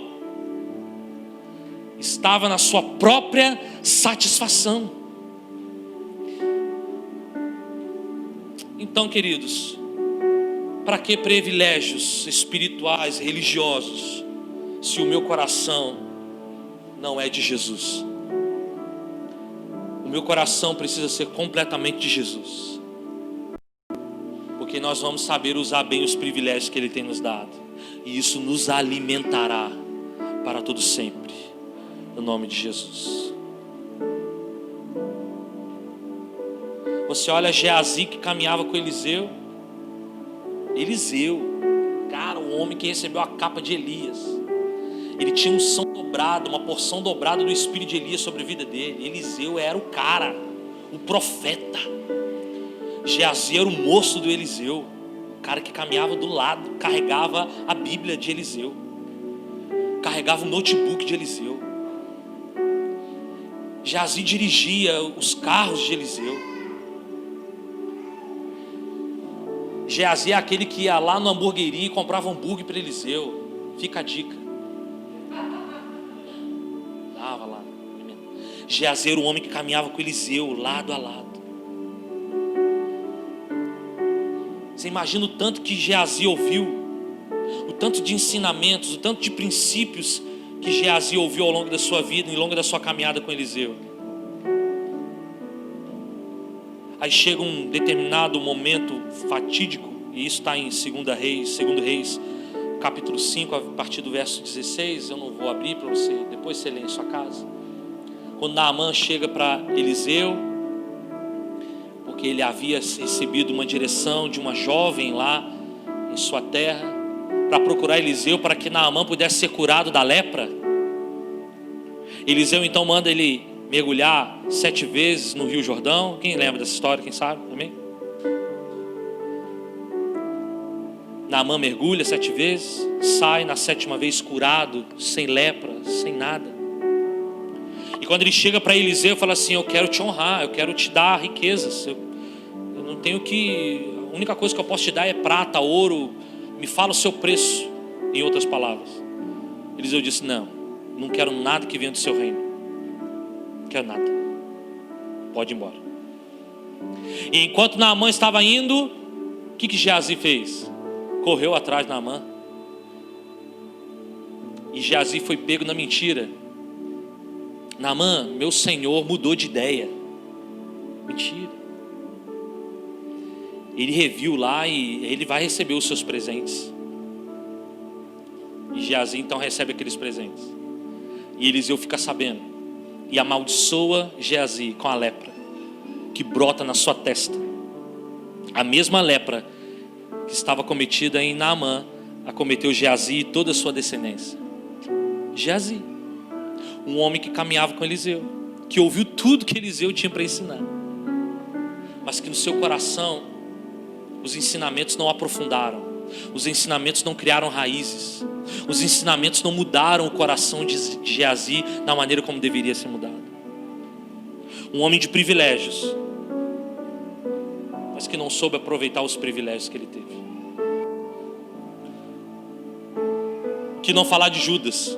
Speaker 1: estava na sua própria satisfação. Então, queridos, para que privilégios espirituais, religiosos, se o meu coração não é de Jesus? O meu coração precisa ser completamente de Jesus, porque nós vamos saber usar bem os privilégios que Ele tem nos dado, e isso nos alimentará para todo sempre. No nome de Jesus. Você olha Geazi, que caminhava com Eliseu, cara, o homem que recebeu a capa de Elias. Ele tinha unção dobrada, uma porção dobrada do espírito de Elias sobre a vida dele. Eliseu era o cara, o profeta. Geazi era o moço do Eliseu, o cara que caminhava do lado, carregava a Bíblia de Eliseu, carregava o notebook de Eliseu. Geazi dirigia os carros de Eliseu. Geazi é aquele que ia lá no hamburgueria e comprava hambúrguer para Eliseu. Fica a dica. Dava lá. Geazi era o homem que caminhava com Eliseu lado a lado. Você imagina o tanto que Geazi ouviu, o tanto de ensinamentos, o tanto de princípios que Geazi ouviu ao longo da sua vida, ao longo da sua caminhada com Eliseu. Aí chega um determinado momento fatídico, e isso está em 2 Reis, capítulo 5, a partir do verso 16. Eu não vou abrir para você, depois você lê em sua casa. Quando Naamã chega para Eliseu, porque ele havia recebido uma direção de uma jovem lá em sua terra, para procurar Eliseu para que Naamã pudesse ser curado da lepra. Eliseu então manda ele mergulhar 7 vezes no Rio Jordão. Quem lembra dessa história? Quem sabe? Amém? Naamã mergulha 7 vezes, sai na 7ª vez curado, sem lepra, sem nada. E quando ele chega para Eliseu, fala assim: eu quero te honrar, eu quero te dar riquezas. Eu não tenho que... A única coisa que eu posso te dar é prata, ouro. Me fala o seu preço, em outras palavras. Eliseu disse: não quero nada que venha do seu reino. Não quero nada. Pode ir embora. E enquanto Naamã estava indo, o que Geazi fez? Correu atrás de Naamã. E Geazi foi pego na mentira. Naamã, meu senhor mudou de ideia. Mentira. Ele reviu lá e ele vai receber os seus presentes. E Geazi então recebe aqueles presentes. E Eliseu fica sabendo. E amaldiçoa Geazi com a lepra que brota na sua testa. A mesma lepra que estava cometida em Naamã, acometeu Geazi e toda a sua descendência. Geazi, um homem que caminhava com Eliseu, que ouviu tudo que Eliseu tinha para ensinar, mas que no seu coração os ensinamentos não aprofundaram, os ensinamentos não criaram raízes, os ensinamentos não mudaram o coração de Geazi da maneira como deveria ser mudado. Um homem de privilégios, mas que não soube aproveitar os privilégios que ele teve. Que não falar de Judas.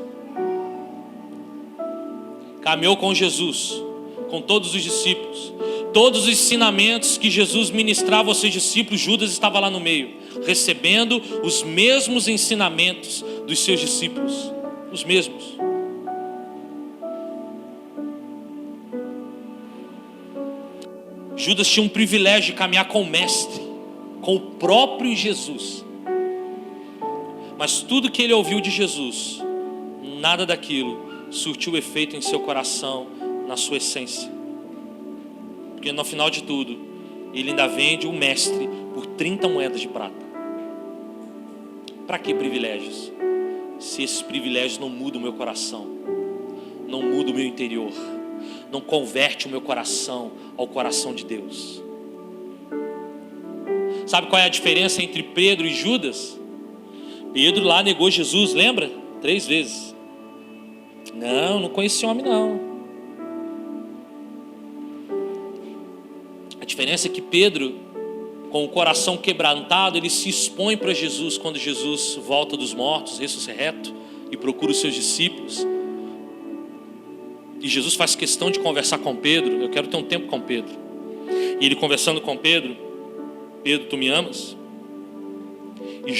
Speaker 1: Caminhou com Jesus, com todos os discípulos. Todos os ensinamentos que Jesus ministrava aos seus discípulos, Judas estava lá no meio, recebendo os mesmos ensinamentos dos seus discípulos. Os mesmos. Judas tinha um privilégio de caminhar com o Mestre, com o próprio Jesus. Mas tudo que ele ouviu de Jesus, nada daquilo surtiu efeito em seu coração, na sua essência. Porque no final de tudo, ele ainda vende o Mestre por 30 moedas de prata. Para que privilégios? Se esses privilégios não mudam o meu coração, não mudam o meu interior, não converte o meu coração ao coração de Deus. Sabe qual é a diferença entre Pedro e Judas? Pedro lá negou Jesus, lembra? 3 vezes. Não conheci homem não. A diferença é que Pedro, com o coração quebrantado, ele se expõe para Jesus quando Jesus volta dos mortos, ressurreto, e procura os seus discípulos. E Jesus faz questão de conversar com Pedro. Eu quero ter um tempo com Pedro. E ele conversando com Pedro: Pedro, tu me amas? E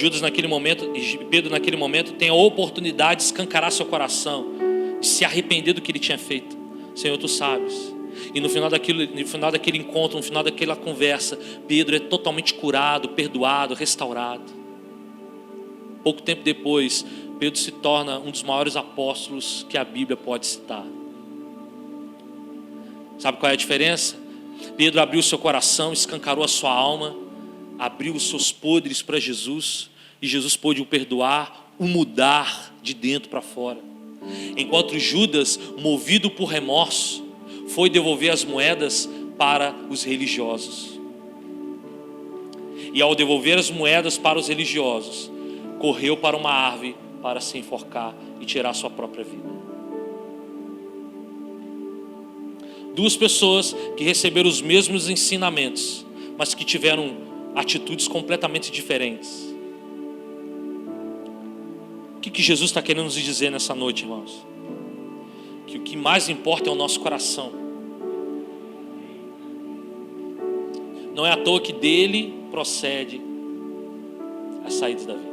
Speaker 1: Pedro naquele momento tem a oportunidade de escancarar seu coração, de se arrepender do que ele tinha feito. Senhor, tu sabes. E no final daquele encontro, no final daquela conversa, Pedro é totalmente curado, perdoado, restaurado. Pouco tempo depois, Pedro se torna um dos maiores apóstolos que a Bíblia pode citar. Sabe qual é a diferença? Pedro abriu seu coração, escancarou a sua alma, abriu os seus podres para Jesus, e Jesus pôde o perdoar, o mudar de dentro para fora. Enquanto Judas, movido por remorso, foi devolver as moedas para os religiosos. E ao devolver as moedas para os religiosos, correu para uma árvore para se enforcar e tirar sua própria vida. 2 pessoas que receberam os mesmos ensinamentos, mas que tiveram atitudes completamente diferentes. O que Jesus está querendo nos dizer nessa noite, irmãos? Que o que mais importa é o nosso coração. Não é à toa que dele procede as saídas da vida.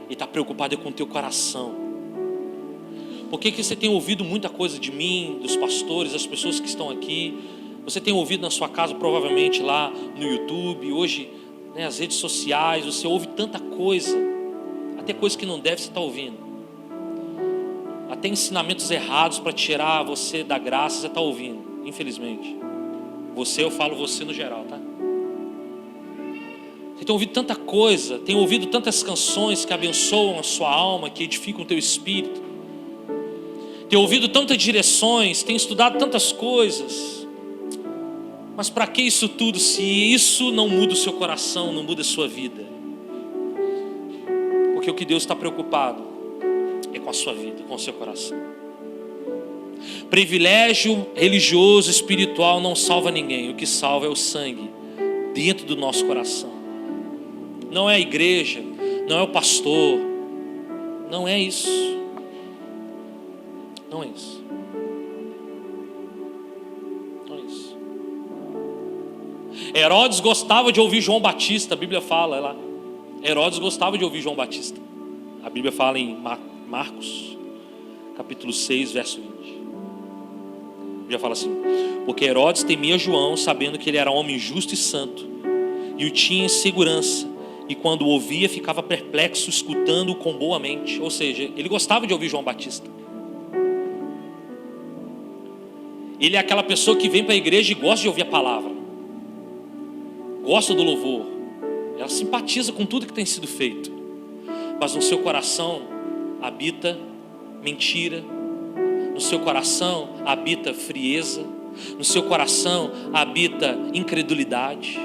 Speaker 1: Ele está preocupado com o teu coração. Por que você tem ouvido muita coisa de mim, dos pastores, das pessoas que estão aqui? Você tem ouvido na sua casa, provavelmente lá no YouTube, hoje, as redes sociais, você ouve tanta coisa, até coisa que não deve, você está ouvindo. Até ensinamentos errados para tirar você da graça, você está ouvindo, infelizmente. Você, eu falo você no geral, tá? Você tem ouvido tanta coisa, tem ouvido tantas canções que abençoam a sua alma, que edificam o teu espírito, ter ouvido tantas direções, ter estudado tantas coisas. Mas para que isso tudo se isso não muda o seu coração, não muda a sua vida? Porque o que Deus está preocupado é com a sua vida, com o seu coração. Privilégio religioso, espiritual não salva ninguém. O que salva é o sangue dentro do nosso coração. Não é a igreja, não é o pastor, não é isso. Não é isso. Não é isso. Herodes gostava de ouvir João Batista, a Bíblia fala lá. Herodes gostava de ouvir João Batista. A Bíblia fala em Marcos, capítulo 6, verso 20. A Bíblia fala assim: porque Herodes temia João, sabendo que ele era homem justo e santo, e o tinha em segurança, e quando o ouvia ficava perplexo, escutando-o com boa mente. Ou seja, ele gostava de ouvir João Batista. Ele é aquela pessoa que vem para a igreja e gosta de ouvir a palavra, gosta do louvor, ela simpatiza com tudo que tem sido feito, mas no seu coração habita mentira, no seu coração habita frieza, no seu coração habita incredulidade,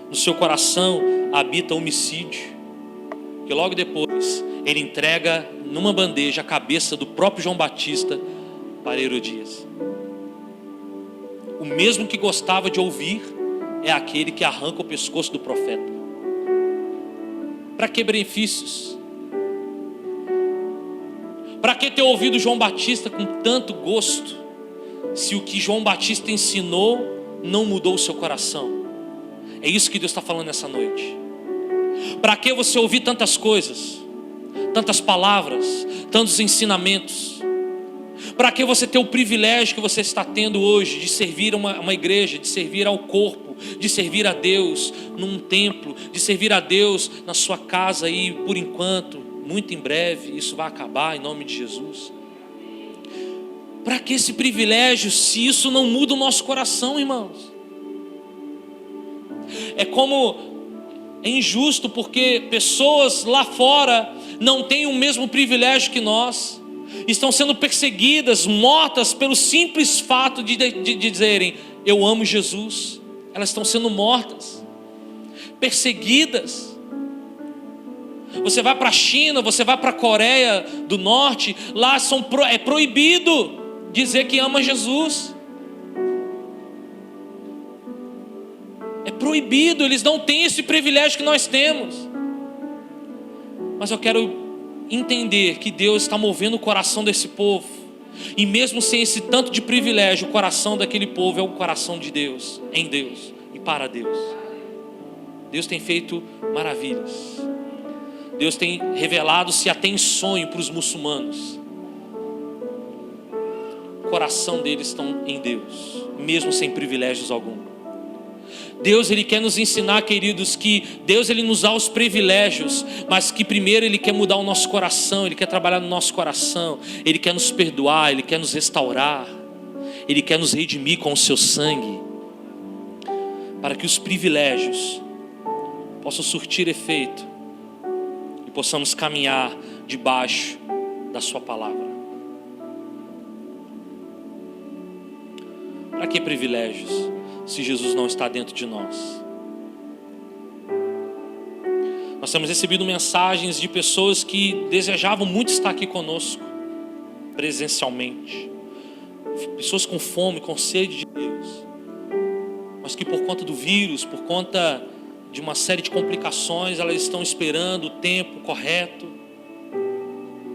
Speaker 1: no seu coração habita homicídio. Que logo depois ele entrega numa bandeja a cabeça do próprio João Batista para Herodias. O mesmo que gostava de ouvir é aquele que arranca o pescoço do profeta. Para que benefícios? Para que ter ouvido João Batista com tanto gosto, se o que João Batista ensinou não mudou o seu coração? É isso que Deus está falando nessa noite. Para que você ouvir tantas coisas, tantas palavras, tantos ensinamentos? Para que você ter o privilégio que você está tendo hoje de servir uma igreja, de servir ao corpo, de servir a Deus num templo, de servir a Deus na sua casa aí por enquanto, muito em breve isso vai acabar em nome de Jesus. Para que esse privilégio se isso não muda o nosso coração, irmãos? É injusto porque pessoas lá fora não têm o mesmo privilégio que nós, estão sendo perseguidas, mortas pelo simples fato de dizerem eu amo Jesus. Elas estão sendo mortas, perseguidas. Você vai para a China, você vai para a Coreia do Norte, lá é proibido dizer que ama Jesus. É proibido, eles não têm esse privilégio que nós temos. Mas eu quero entender que Deus está movendo o coração desse povo, e mesmo sem esse tanto de privilégio, o coração daquele povo é o coração de Deus, em Deus e para Deus. Deus tem feito maravilhas. Deus tem revelado-se até em sonho para os muçulmanos. O coração deles estão em Deus, mesmo sem privilégios algum. Deus, Ele quer nos ensinar, queridos, que Deus, Ele nos dá os privilégios, mas que primeiro Ele quer mudar o nosso coração, Ele quer trabalhar no nosso coração, Ele quer nos perdoar, Ele quer nos restaurar, Ele quer nos redimir com o seu sangue, para que os privilégios possam surtir efeito e possamos caminhar debaixo da sua palavra. Para que privilégios, se Jesus não está dentro de nós? Nós temos recebido mensagens de pessoas que desejavam muito estar aqui conosco, presencialmente. Pessoas com fome, com sede de Deus, mas que por conta do vírus, por conta de uma série de complicações, elas estão esperando o tempo correto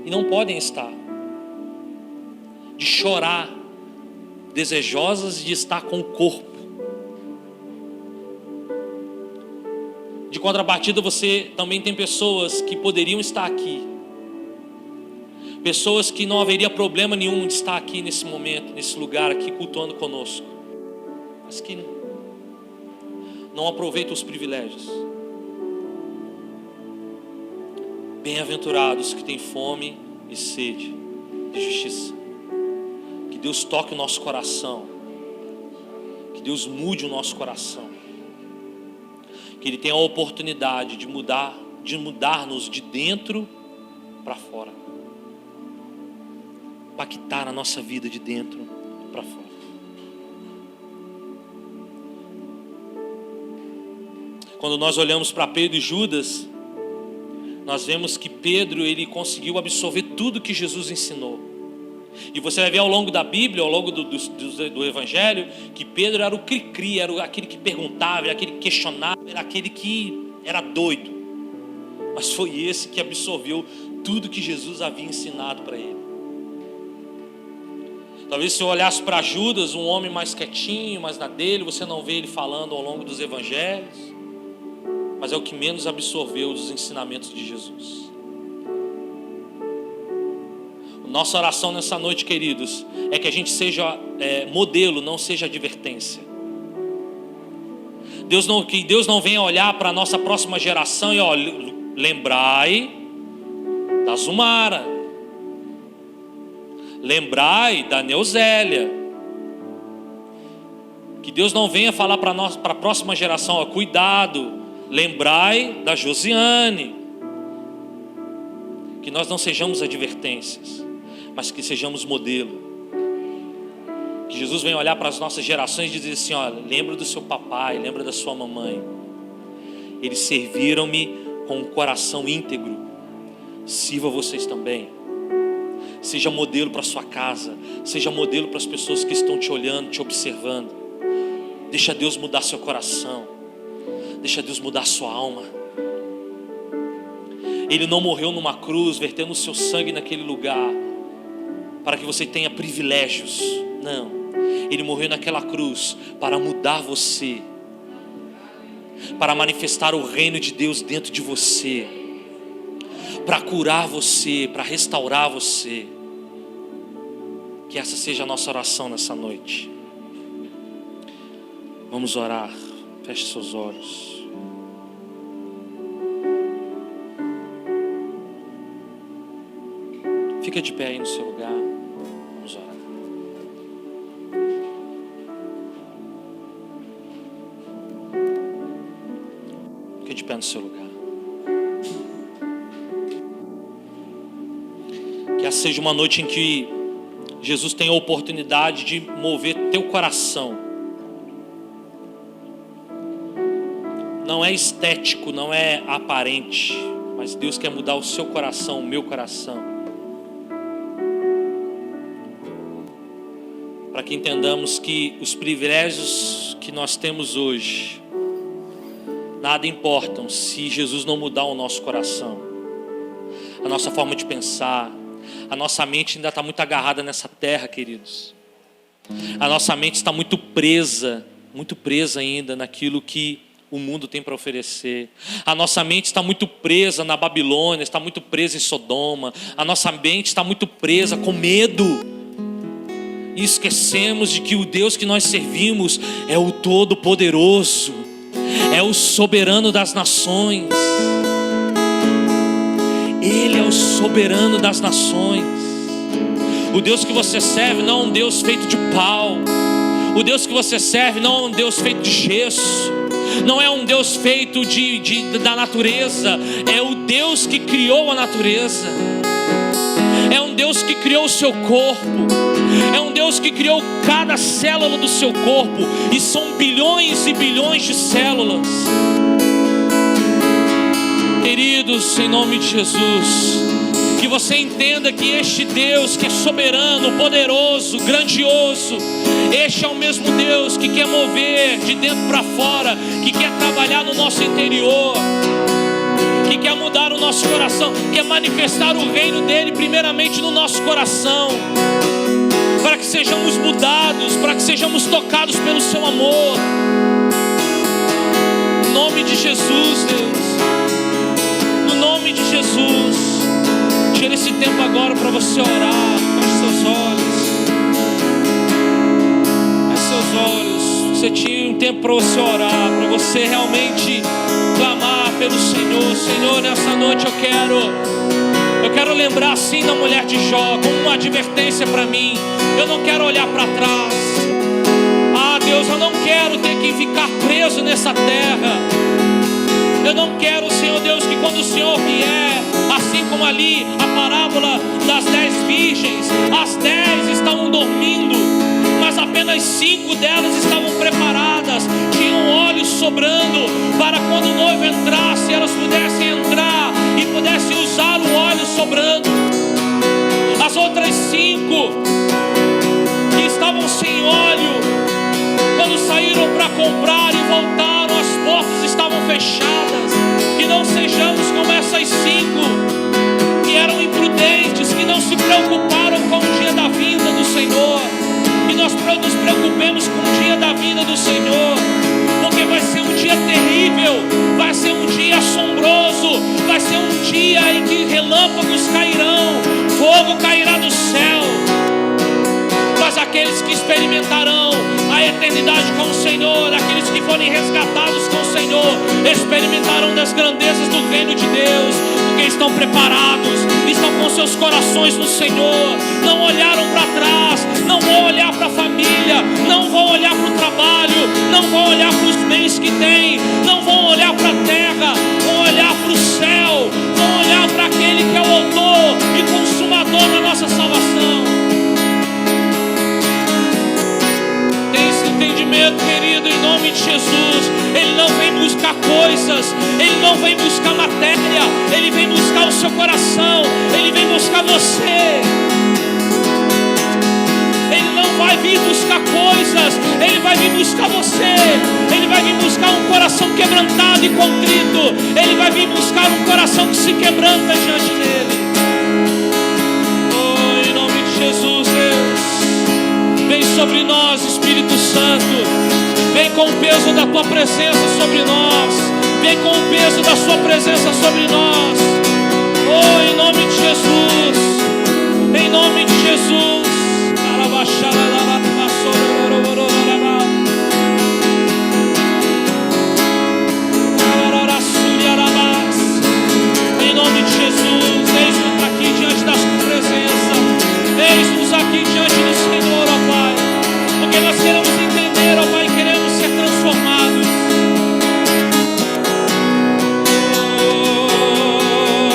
Speaker 1: e não podem estar. De chorar, desejosas de estar com o corpo. De contrapartida, você também tem pessoas que poderiam estar aqui, pessoas que não haveria problema nenhum de estar aqui nesse momento, nesse lugar aqui cultuando conosco, mas que não aproveitam os privilégios. Bem-aventurados que têm fome e sede de justiça. Que Deus toque o nosso coração, que Deus mude o nosso coração, que Ele tenha a oportunidade de mudar-nos de dentro para fora. impactar a nossa vida de dentro para fora. Quando nós olhamos para Pedro e Judas, nós vemos que Pedro, ele conseguiu absorver tudo que Jesus ensinou. E você vai ver ao longo da Bíblia, ao longo do Evangelho, que Pedro era o cri-cri, era aquele que perguntava, era aquele que questionava, era aquele que era doido. Mas foi esse que absorveu tudo que Jesus havia ensinado para ele. Talvez se eu olhasse para Judas, um homem mais quietinho, mais na dele, você não vê ele falando ao longo dos evangelhos, mas é o que menos absorveu dos ensinamentos de Jesus. Nossa oração nessa noite, queridos, é que a gente seja modelo, não seja advertência. Que Deus não venha olhar para a nossa próxima geração e lembrai da Zumara, lembrai da Neuzélia. Que Deus não venha falar para a próxima geração, cuidado, lembrai da Josiane. Que nós não sejamos advertências, mas que sejamos modelo. Que Jesus venha olhar para as nossas gerações e dizer assim: lembra do seu papai, lembra da sua mamãe. Eles serviram-me com um coração íntegro. Sirva vocês também. Seja modelo para a sua casa. Seja modelo para as pessoas que estão te olhando, te observando. Deixa Deus mudar seu coração. Deixa Deus mudar sua alma. Ele não morreu numa cruz, vertendo o seu sangue naquele lugar para que você tenha privilégios. Não. Ele morreu naquela cruz para mudar você, para manifestar o reino de Deus dentro de você, para curar você, para restaurar você. Que essa seja a nossa oração nessa noite. Vamos orar. Feche seus olhos. Fica de pé aí no seu lugar. Vamos orar. Fica de pé no seu lugar. Que essa seja uma noite em que Jesus tenha a oportunidade de mover teu coração. Não é estético, não é aparente, mas Deus quer mudar o seu coração, o meu coração. Para que entendamos que os privilégios que nós temos hoje nada importam se Jesus não mudar o nosso coração, a nossa forma de pensar. A nossa mente ainda está muito agarrada nessa terra, queridos. A nossa mente está muito presa ainda naquilo que o mundo tem para oferecer. A nossa mente está muito presa na Babilônia, está muito presa em Sodoma. A nossa mente está muito presa com medo. E esquecemos de que o Deus que nós servimos é o Todo-Poderoso, é o soberano das nações. Ele é o soberano das nações. O Deus que você serve não é um Deus feito de pau. O Deus que você serve não é um Deus feito de gesso. Não é um Deus feito da natureza. É o Deus que criou a natureza. É um Deus que criou o seu corpo. É um Deus que criou cada célula do seu corpo. E são bilhões e bilhões de células. Queridos, em nome de Jesus, que você entenda que este Deus que é soberano, poderoso, grandioso, este é o mesmo Deus que quer mover de dentro para fora, que quer trabalhar no nosso interior, que quer mudar o nosso coração, quer manifestar o reino dele primeiramente no nosso coração, para que sejamos mudados, para que sejamos tocados pelo seu amor. Em nome de Jesus, Deus. No nome de Jesus, tira esse tempo agora para você orar. Feche seus olhos. Feche seus olhos. Você tinha um tempo para você orar, para você realmente clamar pelo Senhor. Senhor, nessa noite eu quero lembrar assim da mulher de Jó, como uma advertência para mim. Eu não quero olhar para trás. Deus, eu não quero ter que ficar preso nessa terra. Eu não quero, Senhor Deus, que quando o Senhor vier, assim como viram ali a parábola das 10 virgens. As 10 estavam dormindo, mas apenas 5 delas estavam preparadas, tinham óleo sobrando, para quando o noivo entrasse, elas pudessem entrar e pudessem usar o óleo sobrando. As outras 5 que estavam sem óleo, quando saíram para comprar e voltaram, as portas estavam fechadas. Que não sejamos como essas 5 que eram imprudentes, que não se preocuparam com o dia da vinda do Senhor. Que nós nos preocupemos com o dia da vinda do Senhor, porque vai ser um dia terrível, vai ser um dia assombroso, vai ser um dia em que relâmpagos cairão, fogo cairá do céu. Mas aqueles que experimentarão a eternidade com o Senhor, aqueles que forem resgatados com o Senhor, experimentarão das grandezas do reino de Deus, porque estão preparados, estão com seus corações no Senhor, não olharam para trás, não vão olhar para a família, não vão olhar para o trabalho, não vão olhar para os bens que têm, não vão olhar para a terra, vão olhar para o céu, vão olhar para aquele que é o autor e consumador da nossa salvação. Entendimento, querido, em nome de Jesus. Ele não vem buscar coisas, ele não vem buscar matéria, ele vem buscar o seu coração, ele vem buscar você. Ele não vai vir buscar coisas, ele vai vir buscar você. Ele vai vir buscar um coração quebrantado e contrito. Ele vai vir buscar um coração que se quebranta diante dele. Oh, em nome de Jesus, Deus, vem sobre nós, Espírito Santo. Vem com o peso da tua presença sobre nós. Vem com o peso da sua presença sobre nós. Oh, em nome de Jesus. Em nome de Jesus. Em nome de Jesus. Eis-nos aqui diante da sua presença. Eis-nos aqui diante do Senhor, ó Pai, porque nós queremos entender, ó Pai, queremos ser transformados. Oh,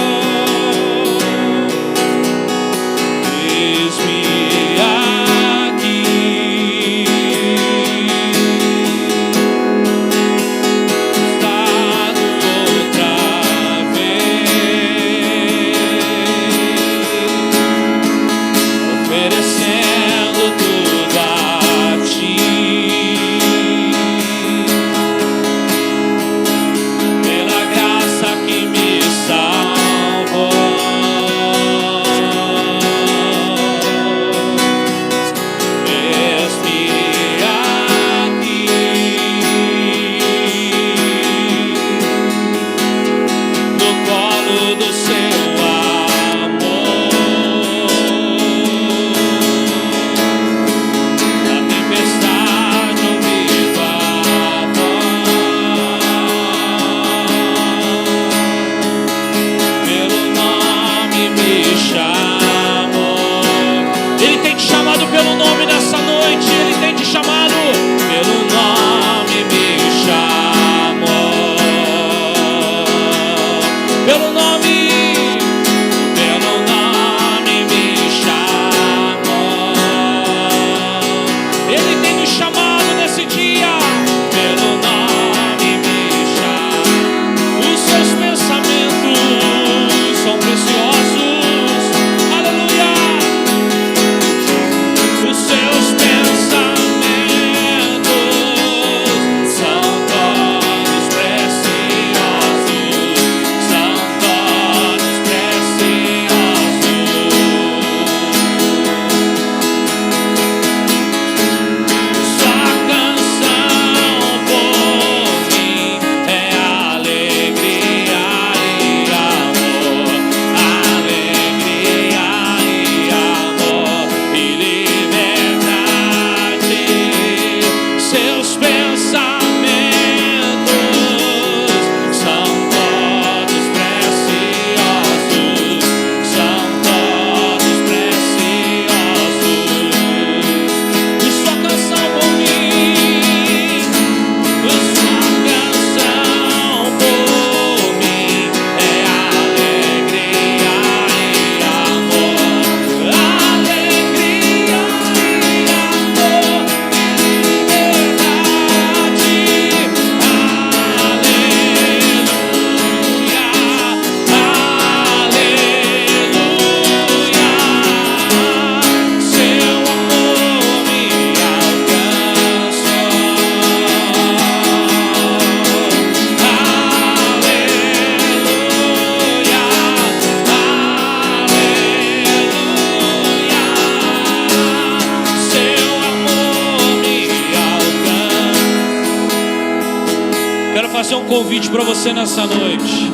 Speaker 1: fazer um convite para você nessa noite.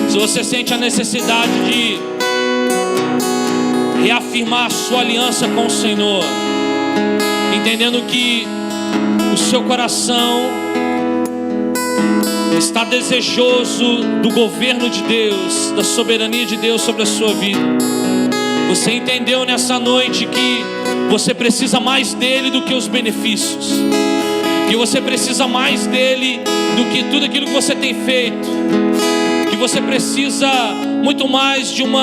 Speaker 1: Se você sente a necessidade de reafirmar a sua aliança com o Senhor, entendendo que o seu coração está desejoso do governo de Deus, da soberania de Deus sobre a sua vida. Você entendeu nessa noite que você precisa mais dele do que os benefícios, que você precisa mais dele do que tudo aquilo que você tem feito, que você precisa muito mais de um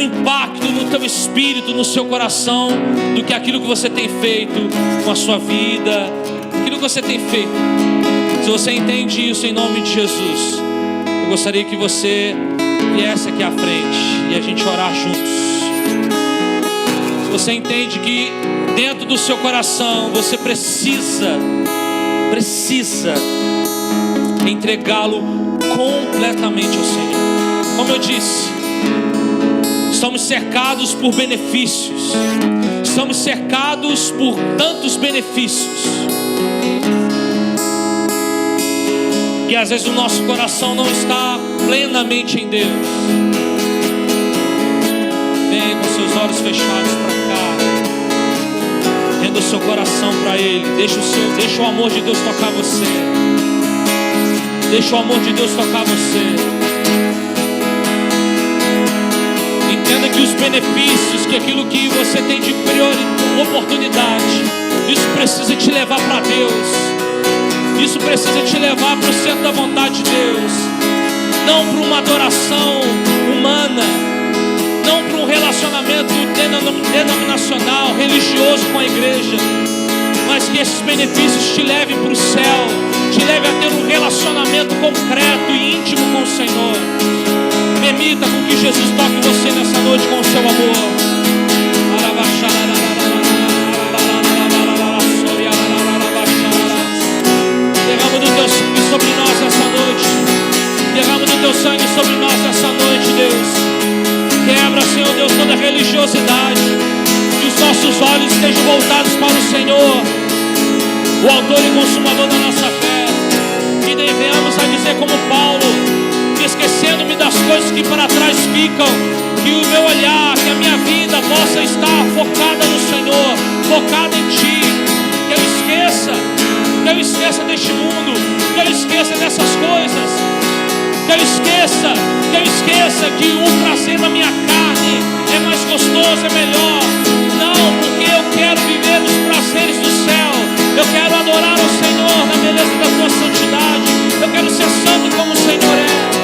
Speaker 1: impacto no teu espírito, no seu coração, do que aquilo que você tem feito com a sua vida, aquilo que você tem feito. Se você entende isso, em nome de Jesus, eu gostaria que você viesse aqui à frente e a gente orar juntos. Se você entende que dentro do seu coração você precisa entregá-lo completamente ao Senhor. Como eu disse, estamos cercados por benefícios, estamos cercados por tantos benefícios, e às vezes o nosso coração não está plenamente em Deus. Venha com seus olhos fechados para cá, renda o seu coração para Ele, deixa o amor de Deus tocar você, deixa o amor de Deus tocar você. Entenda que os benefícios, que aquilo que você tem de oportunidade, isso precisa te levar para Deus. Isso precisa te levar para o centro da vontade de Deus, não para uma adoração humana, não para um relacionamento denominacional, religioso com a igreja, mas que esses benefícios te levem para o céu, te levem a ter um relacionamento concreto e íntimo com o Senhor. Permita com que Jesus toque você nessa noite com o seu amor. Derrama do teu sangue sobre nós nessa noite. Derrama do teu sangue sobre nós nessa noite, Deus. Quebra, Senhor Deus, toda religiosidade. Que os nossos olhos estejam voltados para o Senhor, o autor e consumador da nossa fé. Que devemos a dizer como Paulo, que esquecendo-me das coisas que para trás ficam, que o meu olhar, que a minha vida possa estar focada no Senhor, focada em Ti. Que eu esqueça deste mundo, que eu esqueça dessas coisas, que eu esqueça que o prazer da minha carne é mais gostoso, é melhor. Não, porque eu quero viver os prazeres do céu, eu quero adorar ao Senhor na beleza da tua santidade, eu quero ser santo como o Senhor é.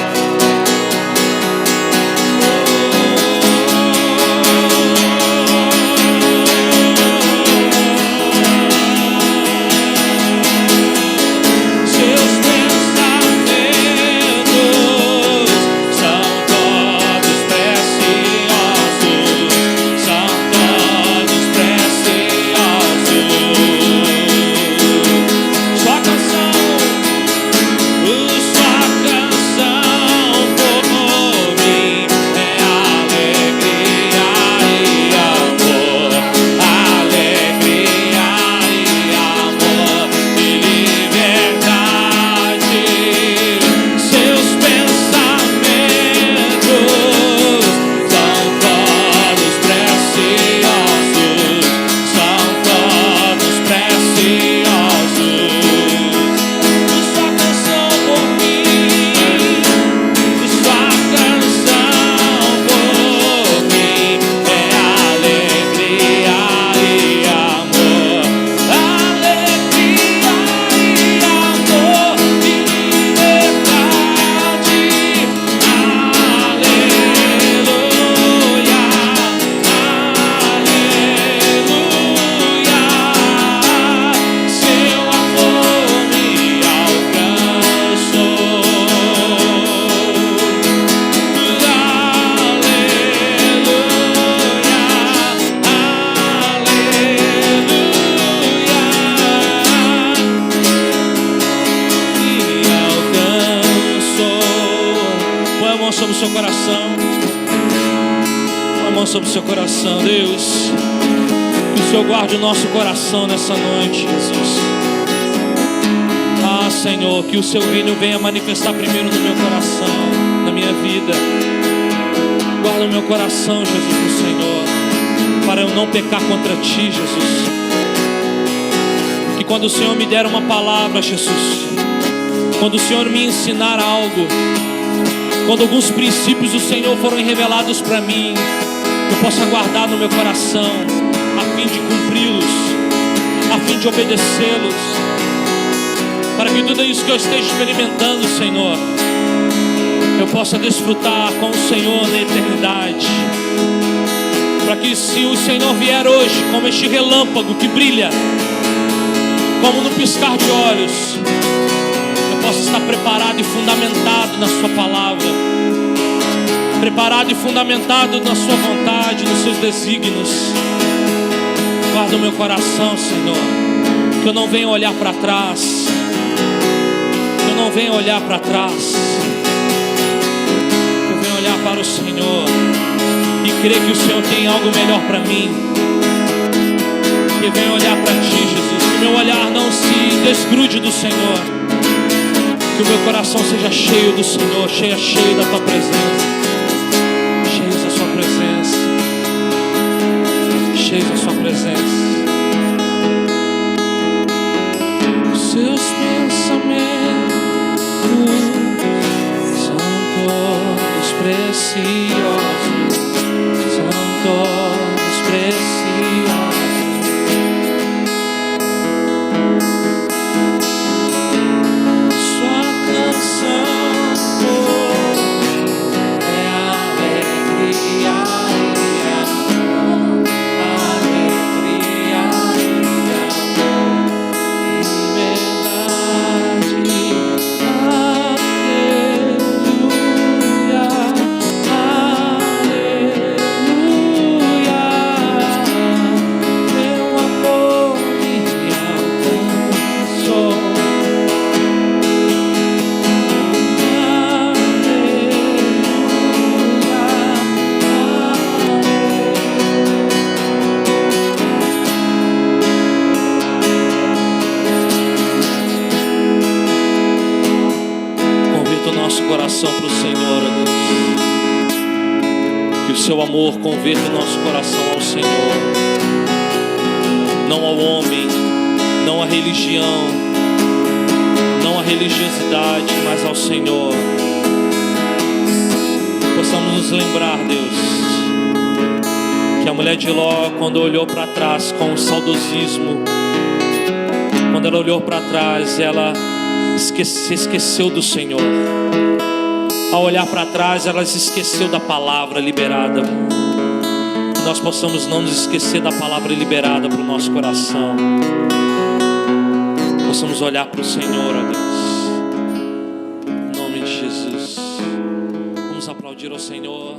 Speaker 1: Sobre o seu coração, Deus, que o Senhor guarde o nosso coração nessa noite, Jesus. Senhor, que o seu reino venha manifestar primeiro no meu coração, na minha vida. Guarda o meu coração, Jesus, do Senhor, para eu não pecar contra ti, Jesus. Que quando o Senhor me der uma palavra, Jesus, quando o Senhor me ensinar algo, quando alguns princípios do Senhor foram revelados para mim, eu possa guardar no meu coração, a fim de cumpri-los, a fim de obedecê-los, para que tudo isso que eu esteja experimentando, Senhor, eu possa desfrutar com o Senhor na eternidade. Para que se o Senhor vier hoje como este relâmpago que brilha, como no piscar de olhos, eu possa estar preparado e fundamentado na sua palavra, preparado e fundamentado na sua vontade, nos seus desígnios. Guarda o meu coração, Senhor, que eu não venha olhar para trás, que eu não venha olhar para trás, que eu venha olhar para o Senhor e crer que o Senhor tem algo melhor para mim. Que eu venha olhar para ti, Jesus, que o meu olhar não se desgrude do Senhor, que o meu coração seja cheio do Senhor, cheio da tua presença, cheio da sua presença, cheio da sua presença. Os seus pensamentos são todos preciosos, são todos preciosos. Sua canção é alegria e amor, alegria e amor, liberdade, aleluia, aleluia. Teu amor me alcançou. Converta o nosso coração para o Senhor, ó Deus. Que o seu amor converta o nosso coração ao Senhor, não ao homem, não à religião, não à religiosidade, mas ao Senhor. Possamos nos lembrar, Deus, que a mulher de Ló, quando olhou para trás com saudosismo, quando ela olhou para trás, ela se esqueceu do Senhor. Ao olhar para trás, ela se esqueceu da palavra liberada. Que nós possamos não nos esquecer da palavra liberada para o nosso coração. Possamos olhar para o Senhor, ó Deus. Em nome de Jesus. Vamos aplaudir ao Senhor.